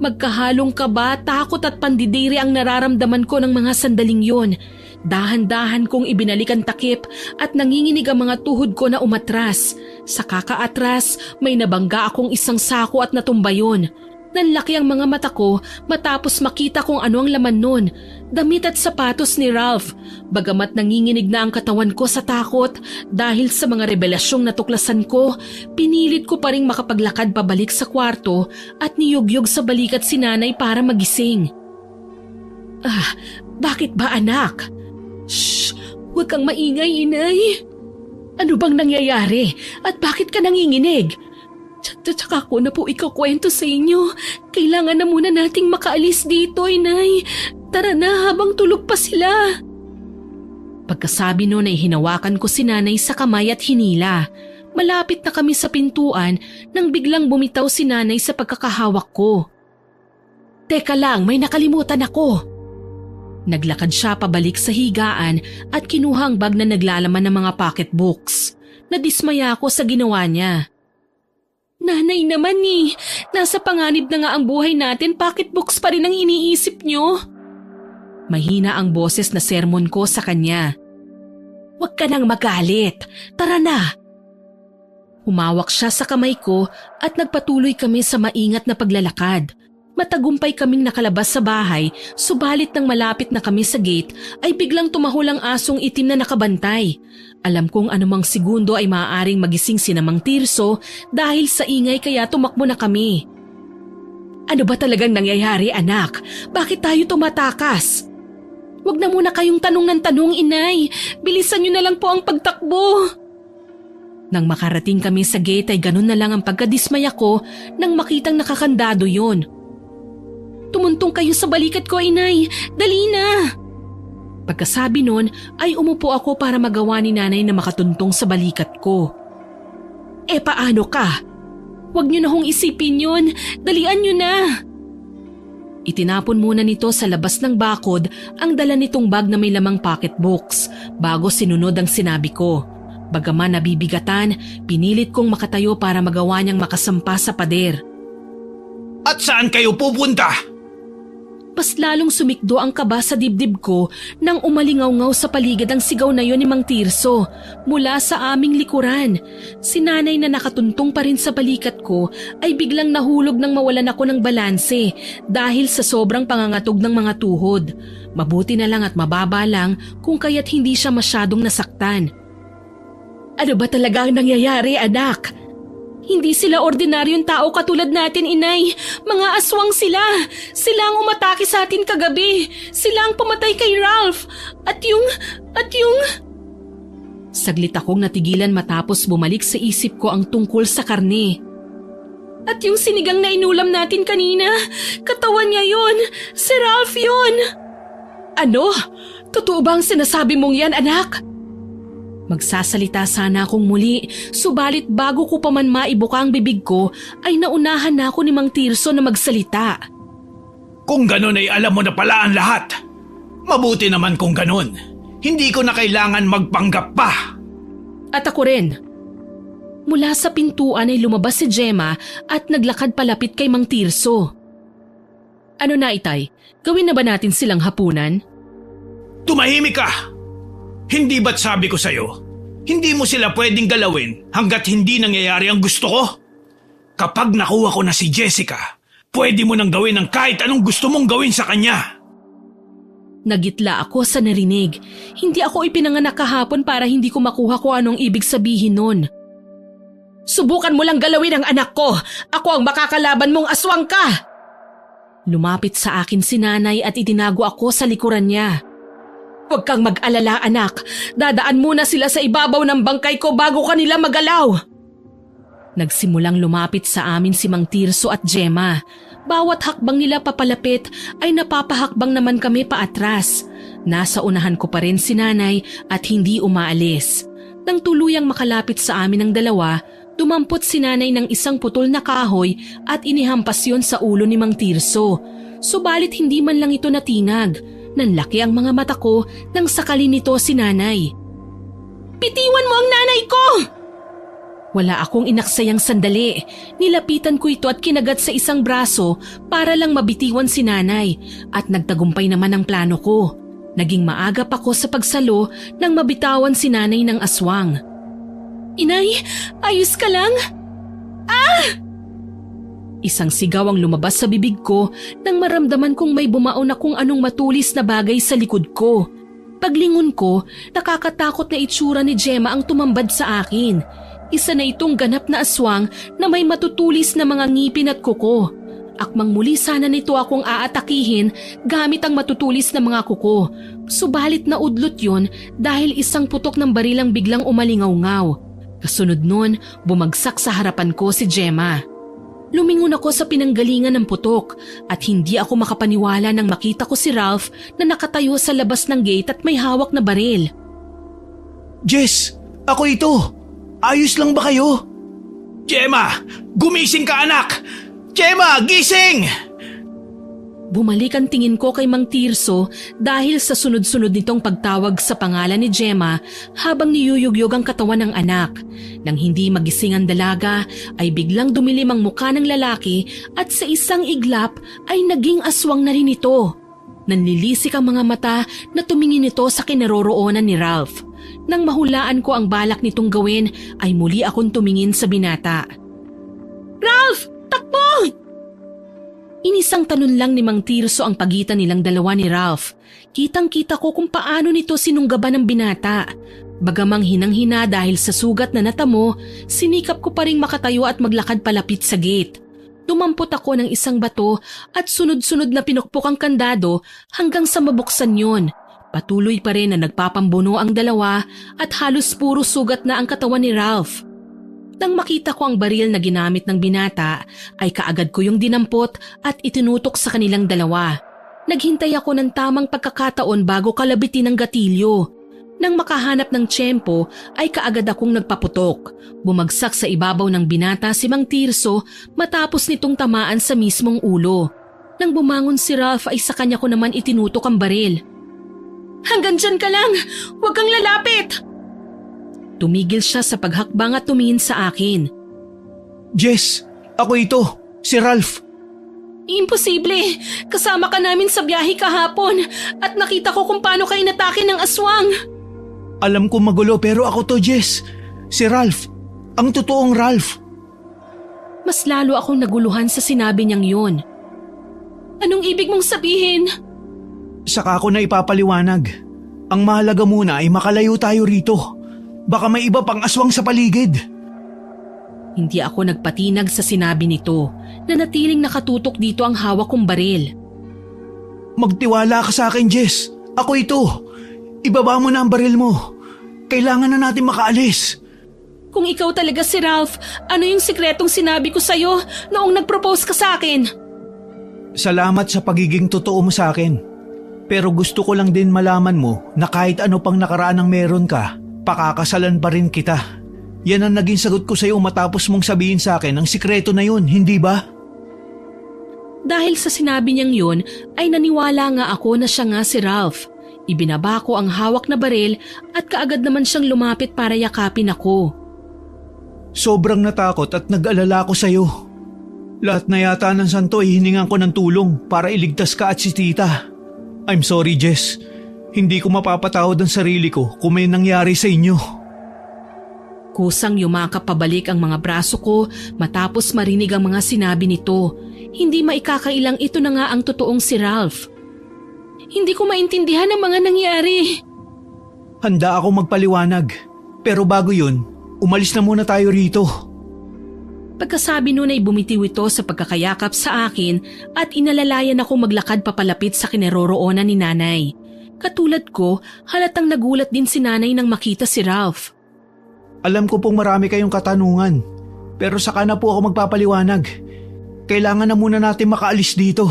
Magkahalong kaba, takot at pandidiri ang nararamdaman ko ng mga sandaling yun. Dahan-dahan kong ibinalik ang takip at nanginginig ang mga tuhod ko na umatras. Sa kakaatras, may nabangga akong isang sako at natumba yun. Nanlaki ang mga mata ko matapos makita kung ano ang laman nun. Damit at sapatos ni Ralph. Bagamat nanginginig na ang katawan ko sa takot dahil sa mga revelasyong natuklasan ko, pinilit ko pa ring makapaglakad pabalik sa kwarto at niyugyug sa balikat si nanay para magising. Bakit ba anak? Shh! Huwag kang maingay, inay. Ano bang nangyayari at bakit ka nanginginig? Tsaka ko na po ikakwento sa inyo. Kailangan na muna nating makaalis dito, inay. Tara na habang tulog pa sila. Pagkasabi noon ay hinawakan ko si nanay sa kamay at hinila. Malapit na kami sa pintuan nang biglang bumitaw si nanay sa pagkakahawak ko. Teka lang, may nakalimutan ako. Naglakad siya pabalik sa higaan at kinuha ang bag na naglalaman ng mga pocketbooks. Nadismaya ako sa ginawa niya. Nanay naman nasa panganib na nga ang buhay natin, pocketbooks pa rin ang iniisip niyo. Mahina ang boses na sermon ko sa kanya. Huwag ka nang magalit, tara na. Humawak siya sa kamay ko at nagpatuloy kami sa maingat na paglalakad. Matagumpay kaming nakalabas sa bahay, subalit nang malapit na kami sa gate ay biglang tumahol ang asong itim na nakabantay. Alam kong anumang segundo ay maaaring magising si Mang Tirso dahil sa ingay kaya tumakbo na kami. Ano ba talagang nangyayari, anak? Bakit tayo tumatakas? Huwag na muna kayong tanong ng tanong, inay. Bilisan niyo na lang po ang pagtakbo. Nang makarating kami sa gate ay ganun na lang ang pagkadismaya ko nang makitang nakakandado yun. Tumuntong kayo sa balikat ko, inay. Dali na! Pagkasabi nun ay umupo ako para magawa ni nanay na makatuntong sa balikat ko. Paano ka? Huwag niyo na hong isipin yun. Dalian niyo na! Itinapon muna nito sa labas ng bakod ang dala nitong bag na may lamang pocketbooks bago sinunod ang sinabi ko. Bagaman nabibigatan, pinilit kong makatayo para magawa niyang makasampa sa pader. At saan kayo pupunta? Mas lalong sumikdo ang kaba sa dibdib ko nang umalingaw-ngaw sa paligid ang sigaw na yon ni Mang Tirso mula sa aming likuran. Si nanay na nakatuntong pa rin sa balikat ko ay biglang nahulog nang mawalan ako ng balanse dahil sa sobrang pangangatog ng mga tuhod. Mabuti na lang at mababa lang kung kaya't hindi siya masyadong nasaktan. Ano ba talaga ang nangyayari, anak? Hindi sila ordinaryong tao katulad natin, inay. Mga aswang sila. Sila ang umatake sa atin kagabi. Sila ang pumatay kay Ralph. At yung... Saglit akong natigilan matapos bumalik sa isip ko ang tungkol sa karne. At yung sinigang na inulam natin kanina, katawan niya yun. Si Ralph yun. Ano? Totoo ba ang sinasabi mong yan, anak? Magsasalita sana akong muli, subalit bago ko pa man maibuka ang bibig ko ay naunahan na ako ni Mang Tirso na magsalita. Kung ganun ay alam mo na pala ang lahat. Mabuti naman kung ganun. Hindi ko na kailangan magpanggap pa. At ako rin. Mula sa pintuan ay lumabas si Gemma at naglakad palapit kay Mang Tirso. Ano na, itay? Gawin na ba natin silang hapunan? Tumahimik ka! Hindi ba't sabi ko sa'yo, hindi mo sila pwedeng galawin hanggat hindi nangyayari ang gusto ko? Kapag nakuha ko na si Jessica, pwede mo nang gawin ang kahit anong gusto mong gawin sa kanya. Nagitla ako sa narinig. Hindi ako ipinanganak kahapon para hindi ko makuha kung anong ibig sabihin nun. Subukan mo lang galawin ang anak ko. Ako ang makakalaban mong aswang ka. Lumapit sa akin si nanay at itinago ako sa likuran niya. Huwag kang mag-alala, anak. Dadaan muna sila sa ibabaw ng bangkay ko bago kanila magalaw. Nagsimulang lumapit sa amin si Mang Tirso at Gemma. Bawat hakbang nila papalapit ay napapahakbang naman kami paatras. Nasa unahan ko pa rin si nanay at hindi umaalis. Nang tuluyang makalapit sa amin ang dalawa, dumampot si nanay ng isang putol na kahoy at inihampas yon sa ulo ni Mang Tirso. Subalit hindi man lang ito natinag. Nanlaki ang mga mata ko nang sakali nito si nanay. Bitiwan mo ang nanay ko! Wala akong inaksayang sandali. Nilapitan ko ito at kinagat sa isang braso para lang mabitiwan si nanay at nagtagumpay naman ang plano ko. Naging maagap ako sa pagsalo nang mabitawan si nanay ng aswang. Inay, ayos ka lang? Isang sigaw ang lumabas sa bibig ko nang maramdaman kong may bumaon na kung anong matulis na bagay sa likod ko. Paglingon ko, nakakatakot na itsura ni Gemma ang tumambad sa akin. Isa na itong ganap na aswang na may matutulis na mga ngipin at kuko. Akmang muli sana nito akong aatakihin gamit ang matutulis na mga kuko. Subalit naudlot yon dahil isang putok ng barilang biglang umalingaw-ngaw. Kasunod nun, bumagsak sa harapan ko si Gemma. Lumingon ako sa pinanggalingan ng putok at hindi ako makapaniwala nang makita ko si Ralph na nakatayo sa labas ng gate at may hawak na baril. Jess, ako ito. Ayos lang ba kayo? Gemma! Gumising ka anak! Gemma, gising! Bumalik ang tingin ko kay Mang Tirso dahil sa sunod-sunod nitong pagtawag sa pangalan ni Gemma habang niyuyugyog ang katawan ng anak. Nang hindi magising ang dalaga ay biglang dumilim ang mukha ng lalaki at sa isang iglap ay naging aswang na rin ito. Nanlilisik ang mga mata na tumingin ito sa kinaroroonan ni Ralph. Nang mahulaan ko ang balak nitong gawin ay muli akong tumingin sa binata. Ralph! Takbo! Inisang talon lang ni Mang Tirso ang pagitan nilang dalawa ni Ralph. Kitang-kita ko kung paano nito sinunggaban ng binata. Bagamang hinang-hina dahil sa sugat na natamo, sinikap ko pa ring makatayo at maglakad palapit sa gate. Tumampot ako ng isang bato at sunod-sunod na pinukpok ang kandado hanggang sa mabuksan yon. Patuloy pa rin na nagpapambuno ang dalawa at halos puro sugat na ang katawan ni Ralph. Nang makita ko ang baril na ginamit ng binata, ay kaagad ko yung dinampot at itinutok sa kanilang dalawa. Naghintay ako ng tamang pagkakataon bago kalabitin ang gatilyo. Nang makahanap ng tiyempo, ay kaagad akong nagpaputok. Bumagsak sa ibabaw ng binata si Mang Tirso matapos nitong tamaan sa mismong ulo. Nang bumangon si Ralph ay sa kanya ko naman itinutok ang baril. Hanggang dyan ka lang! Huwag kang lalapit! Tumigil siya sa paghakbang at tumingin sa akin. Jess, ako ito, si Ralph. Imposible! Kasama ka namin sa biyahe kahapon at nakita ko kung paano ka inatake ng aswang. Alam ko magulo pero ako to, Jess. Si Ralph. Ang totoong Ralph. Mas lalo akong naguluhan sa sinabi niyang yun. Anong ibig mong sabihin? Saka ako na ipapaliwanag. Ang mahalaga muna ay makalayo tayo rito. Baka may iba pang aswang sa paligid. Hindi ako nagpatinag sa sinabi nito. Nanatiling nakatutok dito ang hawak kong baril. Magtiwala ka sa akin, Jess. Ako ito. Ibaba mo na ang baril mo. Kailangan na natin makaalis. Kung ikaw talaga si Ralph, ano yung sikretong sinabi ko sa'yo noong nag-propose ka sa akin? Salamat sa pagiging totoo mo sa akin. Pero gusto ko lang din malaman mo na kahit ano pang nakaraan ang meron ka, pakakasalan pa rin kita. Yan ang naging sagot ko sa iyo matapos mong sabihin sa akin ang sikreto na yun, hindi ba? Dahil sa sinabi niyang yun, ay naniwala nga ako na siya nga si Ralph. Ibinaba ko ang hawak na baril at kaagad naman siyang lumapit para yakapin ako. Sobrang natakot at nag-alala ako sa iyo. Lahat na yata ng santo ay hiningan ko ng tulong para iligtas ka at si tita. I'm sorry, Jess. Hindi ko mapapatawad ang sarili ko kung may nangyari sa inyo. Kusang yumakap pabalik ang mga braso ko matapos marinig ang mga sinabi nito. Hindi maikakailang ito na nga ang totoong si Ralph. Hindi ko maintindihan ang mga nangyari. Handa akong magpaliwanag. Pero bago yun, umalis na muna tayo rito. Pagkasabi nun ay bumitiw ito sa pagkakayakap sa akin at inalalayan ako maglakad papalapit sa kinaroroonan ni nanay. Katulad ko, halatang nagulat din si nanay nang makita si Ralph. Alam ko pong marami kayong katanungan, pero saka na po ako magpapaliwanag. Kailangan na muna natin makaalis dito.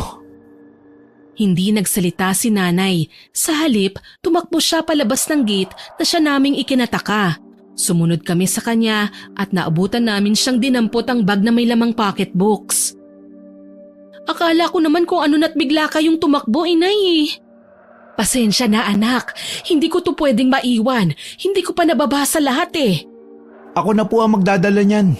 Hindi nagsalita si nanay. Sa halip, tumakbo siya palabas ng gate na siya naming ikinataka. Sumunod kami sa kanya at naabutan namin siyang dinampot ang bag na may lamang pocketbooks. Akala ko naman kung ano na't bigla kayong tumakbo, inay. Pasensya na anak, hindi ko to pwedeng maiwan. Hindi ko pa nababasa lahat eh. Ako na po ang magdadala niyan.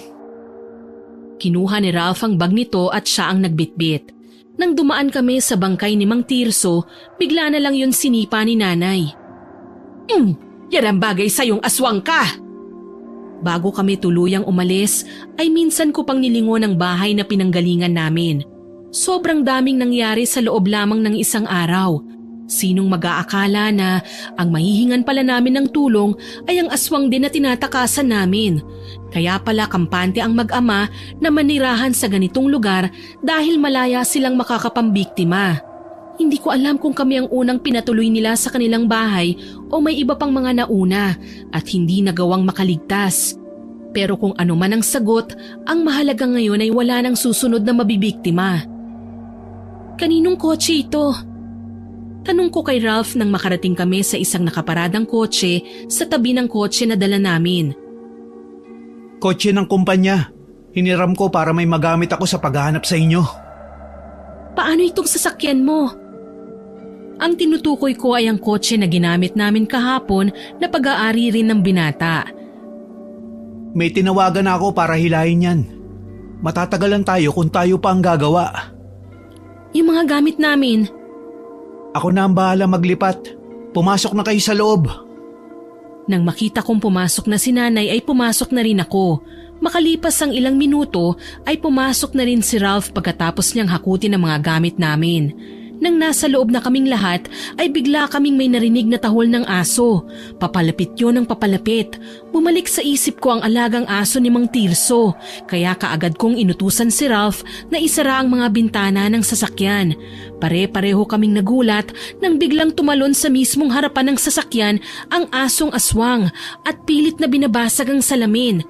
Kinuha ni Ralph ang bag nito at siya ang nagbitbit. Nang dumaan kami sa bangkay ni Mang Tirso, bigla na lang yun sinipa ni nanay. Yan ang bagay sa'yong aswang ka! Bago kami tuluyang umalis, ay minsan ko pang nilingon ang bahay na pinanggalingan namin. Sobrang daming nangyari sa loob lamang ng isang araw. Sinong mag-aakala na ang mahihingan pala namin ng tulong ay ang aswang din na tinatakasan namin. Kaya pala kampante ang mag-ama na manirahan sa ganitong lugar dahil malaya silang makakapambiktima. Hindi ko alam kung kami ang unang pinatuloy nila sa kanilang bahay o may iba pang mga nauna at hindi nagawang makaligtas. Pero kung ano man ang sagot, ang mahalaga ngayon ay wala nang susunod na mabibiktima. Kaninong kotse ito? Tanong ko kay Ralph nang makarating kami sa isang nakaparadang kotse sa tabi ng kotse na dala namin. Kotse ng kumpanya. Hiniram ko para may magamit ako sa paghahanap sa inyo. Paano itong sasakyan mo? Ang tinutukoy ko ay ang kotse na ginamit namin kahapon na pag-aari rin ng binata. May tinawagan ako para hilahin yan. Matatagalan tayo kung tayo pa ang gagawa. Yung mga gamit namin. Ako na ang bahala maglipat. Pumasok na kayo sa loob. Nang makita kong pumasok na si nanay ay pumasok na rin ako. Makalipas ang ilang minuto ay pumasok na rin si Ralph pagkatapos niyang hakutin ang mga gamit namin. Nang nasa loob na kaming lahat ay bigla kaming may narinig na tahol ng aso. Papalapit yun ng papalapit. Bumalik sa isip ko ang alagang aso ni Mang Tirso. Kaya kaagad kong inutusan si Ralph na isara ang mga bintana ng sasakyan. Pare-pareho kaming nagulat nang biglang tumalon sa mismong harapan ng sasakyan ang asong aswang at pilit na binabasag ang salamin.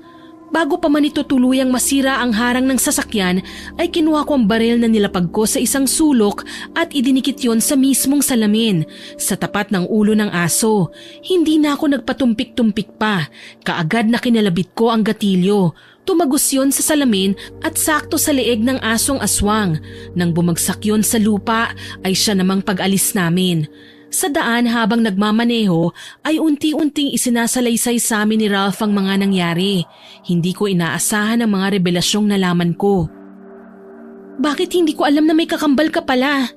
Bago pa man ito tuluyang masira ang harang ng sasakyan ay kinuha ko ang baril na nilapag ko sa isang sulok at idinikit yon sa mismong salamin sa tapat ng ulo ng aso. Hindi na ako nagpatumpik-tumpik pa. Kaagad na kinalabit ko ang gatilyo. Tumagos yon sa salamin at sakto sa leeg ng asong aswang. Nang bumagsak yon sa lupa ay siya namang pag-alis namin. Sa daan habang nagmamaneho ay unti-unting isinasalaysay sa amin ni Ralph ang mga nangyari. Hindi ko inaasahan ang mga revelasyong nalaman ko. Bakit hindi ko alam na may kakambal ka pala?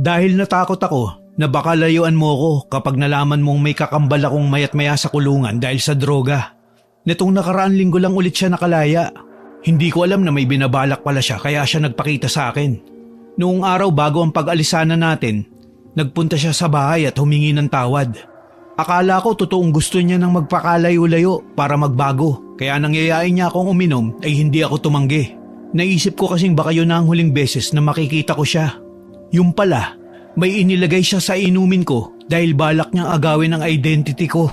Dahil natakot ako na baka layuan mo ko kapag nalaman mong may kakambal akong mayat maya sa kulungan dahil sa droga. Nitong nakaraan linggo lang ulit siya nakalaya. Hindi ko alam na may binabalak pala siya kaya siya nagpakita sa akin. Noong araw bago ang pag-alisana natin, nagpunta siya sa bahay at humingi ng tawad. Akala ko totoong gusto niya nang magpakalayo-layo para magbago. Kaya nangyayain niya akong uminom ay hindi ako tumanggi. Naisip ko kasing baka yun na ang huling beses na makikita ko siya. Yung pala, may inilagay siya sa inumin ko dahil balak niyang agawin ang identity ko.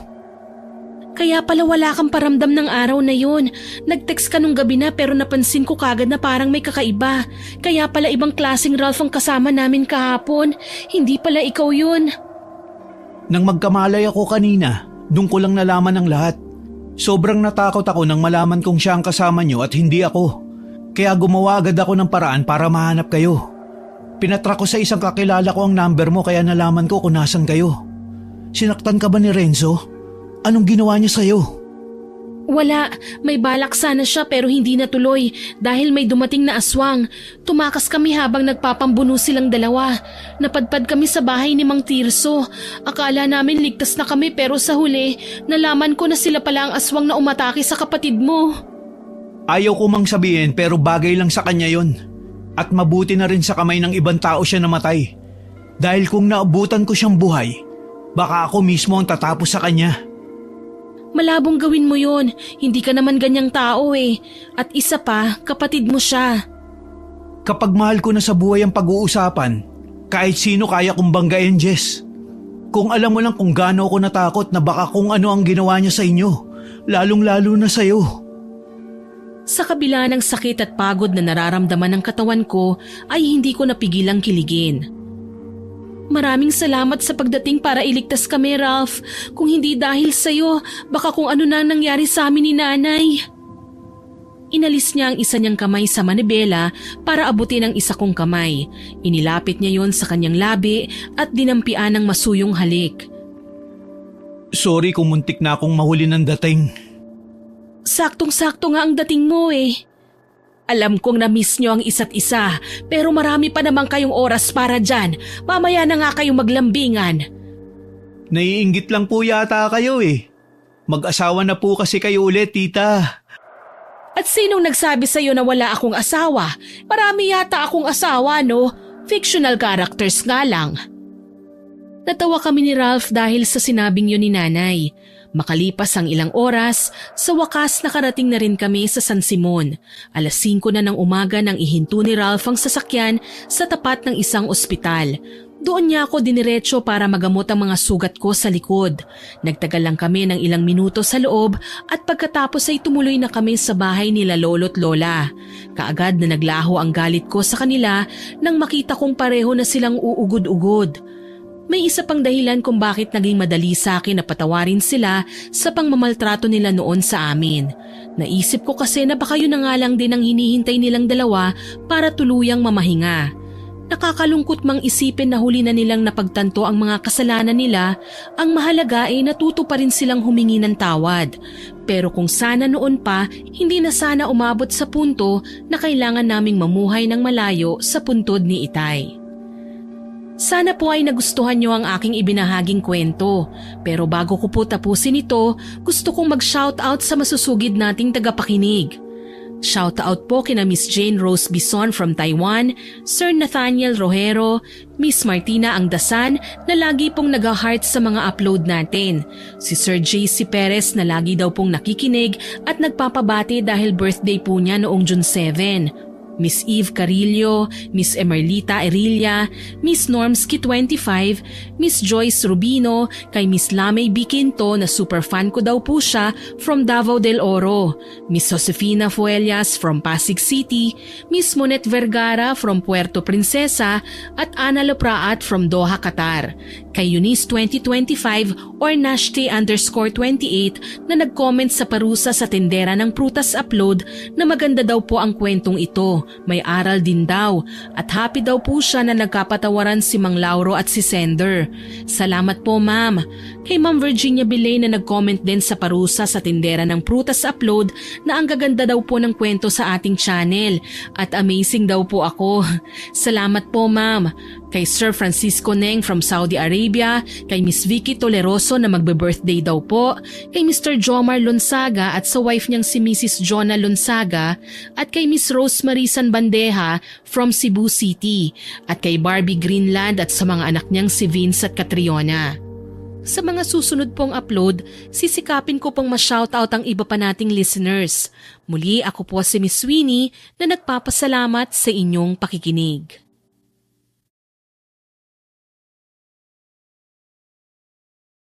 Kaya pala wala kang paramdam ng araw na yun. Nag-text ka nung gabi na pero napansin ko kagad na parang may kakaiba. Kaya pala ibang klaseng Ralph ang kasama namin kahapon. Hindi pala ikaw yun. Nang magkamalay ako kanina, doon ko lang nalaman ang lahat. Sobrang natakot ako nang malaman kong siya ang kasama niyo at hindi ako. Kaya gumawa agad ako ng paraan para mahanap kayo. Pinatrack ko sa isang kakilala ko ang number mo kaya nalaman ko kung nasan kayo. Sinaktan ka ba ni Renzo? Anong ginawa niya sa'yo? Wala, may balak sana siya pero hindi natuloy dahil may dumating na aswang. Tumakas kami habang nagpapambuno silang dalawa. Napadpad kami sa bahay ni Mang Tirso. Akala namin ligtas na kami pero sa huli, nalaman ko na sila pala ang aswang na umatake sa kapatid mo. Ayaw ko mang sabihin pero bagay lang sa kanya yon. At mabuti na rin sa kamay ng ibang tao siya namatay. Dahil kung naabutan ko siyang buhay, baka ako mismo ang tatapos sa kanya. Malabong gawin mo yon. Hindi ka naman ganyang tao eh. At isa pa, kapatid mo siya. Kapag mahal ko na sa buhay ang pag-uusapan, kahit sino kaya kong banggain, Jess. Kung alam mo lang kung gaano ako natakot na baka kung ano ang ginawa niya sa inyo, lalong-lalo na sa'yo. Sa kabila ng sakit at pagod na nararamdaman ng katawan ko, ay hindi ko napigilang kiligin. Maraming salamat sa pagdating para iligtas kami, Ralph. Kung hindi dahil sa'yo, baka kung ano na nangyari sa amin ni nanay. Inalis niya ang isa niyang kamay sa manibela para abutin ang isa kong kamay. Inilapit niya yon sa kanyang labi at dinampian ng masuyong halik. Sorry kung muntik na akong mahuli ng dating. Saktong-sakto nga ang dating mo eh. Alam kong na-miss niyo ang isa't isa, pero marami pa naman kayong oras para dyan. Mamaya na nga kayong maglambingan. Naiinggit lang po yata kayo eh. Mag-asawa na po kasi kayo ulit, tita. At sinong nagsabi sa'yo na wala akong asawa? Marami yata akong asawa, no? Fictional characters nga lang. Natawa kami ni Ralph dahil sa sinabing yun ni nanay. Makalipas ang ilang oras, sa wakas nakarating na rin kami sa San Simon. 5:00 na ng umaga nang ihinto ni Ralph ang sasakyan sa tapat ng isang ospital. Doon niya ako diniretso para magamot ang mga sugat ko sa likod. Nagtagal lang kami ng ilang minuto sa loob at pagkatapos ay tumuloy na kami sa bahay nila lolo't lola. Kaagad na naglaho ang galit ko sa kanila nang makita kong pareho na silang uugod-ugod. May isa pang dahilan kung bakit naging madali sa akin na patawarin sila sa pangmamaltrato nila noon sa amin. Naisip ko kasi na baka yun na nga lang din ang hinihintay nilang dalawa para tuluyang mamahinga. Nakakalungkot mang isipin na huli na nilang napagtanto ang mga kasalanan nila, ang mahalaga ay natuto pa rin silang humingi ng tawad. Pero kung sana noon pa, hindi na sana umabot sa punto na kailangan naming mamuhay ng malayo sa puntod ni Itay. Sana po ay nagustuhan niyo ang aking ibinahaging kwento. Pero bago ko po tapusin ito, gusto kong mag-shoutout sa masusugid nating tagapakinig. Shoutout po kina Miss Jane Rose Bison from Taiwan, Sir Nathaniel Rojero, Miss Martina Angdasan na lagi pong nag-heart sa mga upload natin. Si Sir JC Perez na lagi daw pong nakikinig at nagpapabati dahil birthday po niya noong June 7. Miss Eve Carillo, Miss Emerlita Erilla, Miss Normski 25, Miss Joyce Rubino, kay Miss Lamay Biquinto na super fan ko daw po siya from Davao del Oro, Miss Josefina Fuellas from Pasig City, Miss Monet Vergara from Puerto Princesa at Ana Lopraat from Doha, Qatar, kay Eunice 2025 or Nashte_28 na nag-comment sa parusa sa tindera ng prutas upload na maganda daw po ang kwentong ito. May aral din daw at happy daw po siya na nagkapatawaran si Mang Lauro at si Sender. Salamat po ma'am. Kay Ma'am Virginia Bilay na nag-comment din sa parusa sa tindera ng prutas upload na ang gaganda daw po ng kwento sa ating channel at amazing daw po ako. Salamat po ma'am. Kay Sir Francisco Neng from Saudi Arabia, kay Miss Vicky Toleroso na magbe-birthday daw po, kay Mr. Jomar Lonsaga at sa wife niyang si Mrs. Jonah Lonsaga, at kay Miss Rosemary San Bandeja from Cebu City, at kay Barbie Greenland at sa mga anak niyang si Vince at Catriona. Sa mga susunod pong upload, sisikapin ko pong ma-shoutout ang iba pa nating listeners. Muli ako po si Miss Winnie na nagpapasalamat sa inyong pakikinig.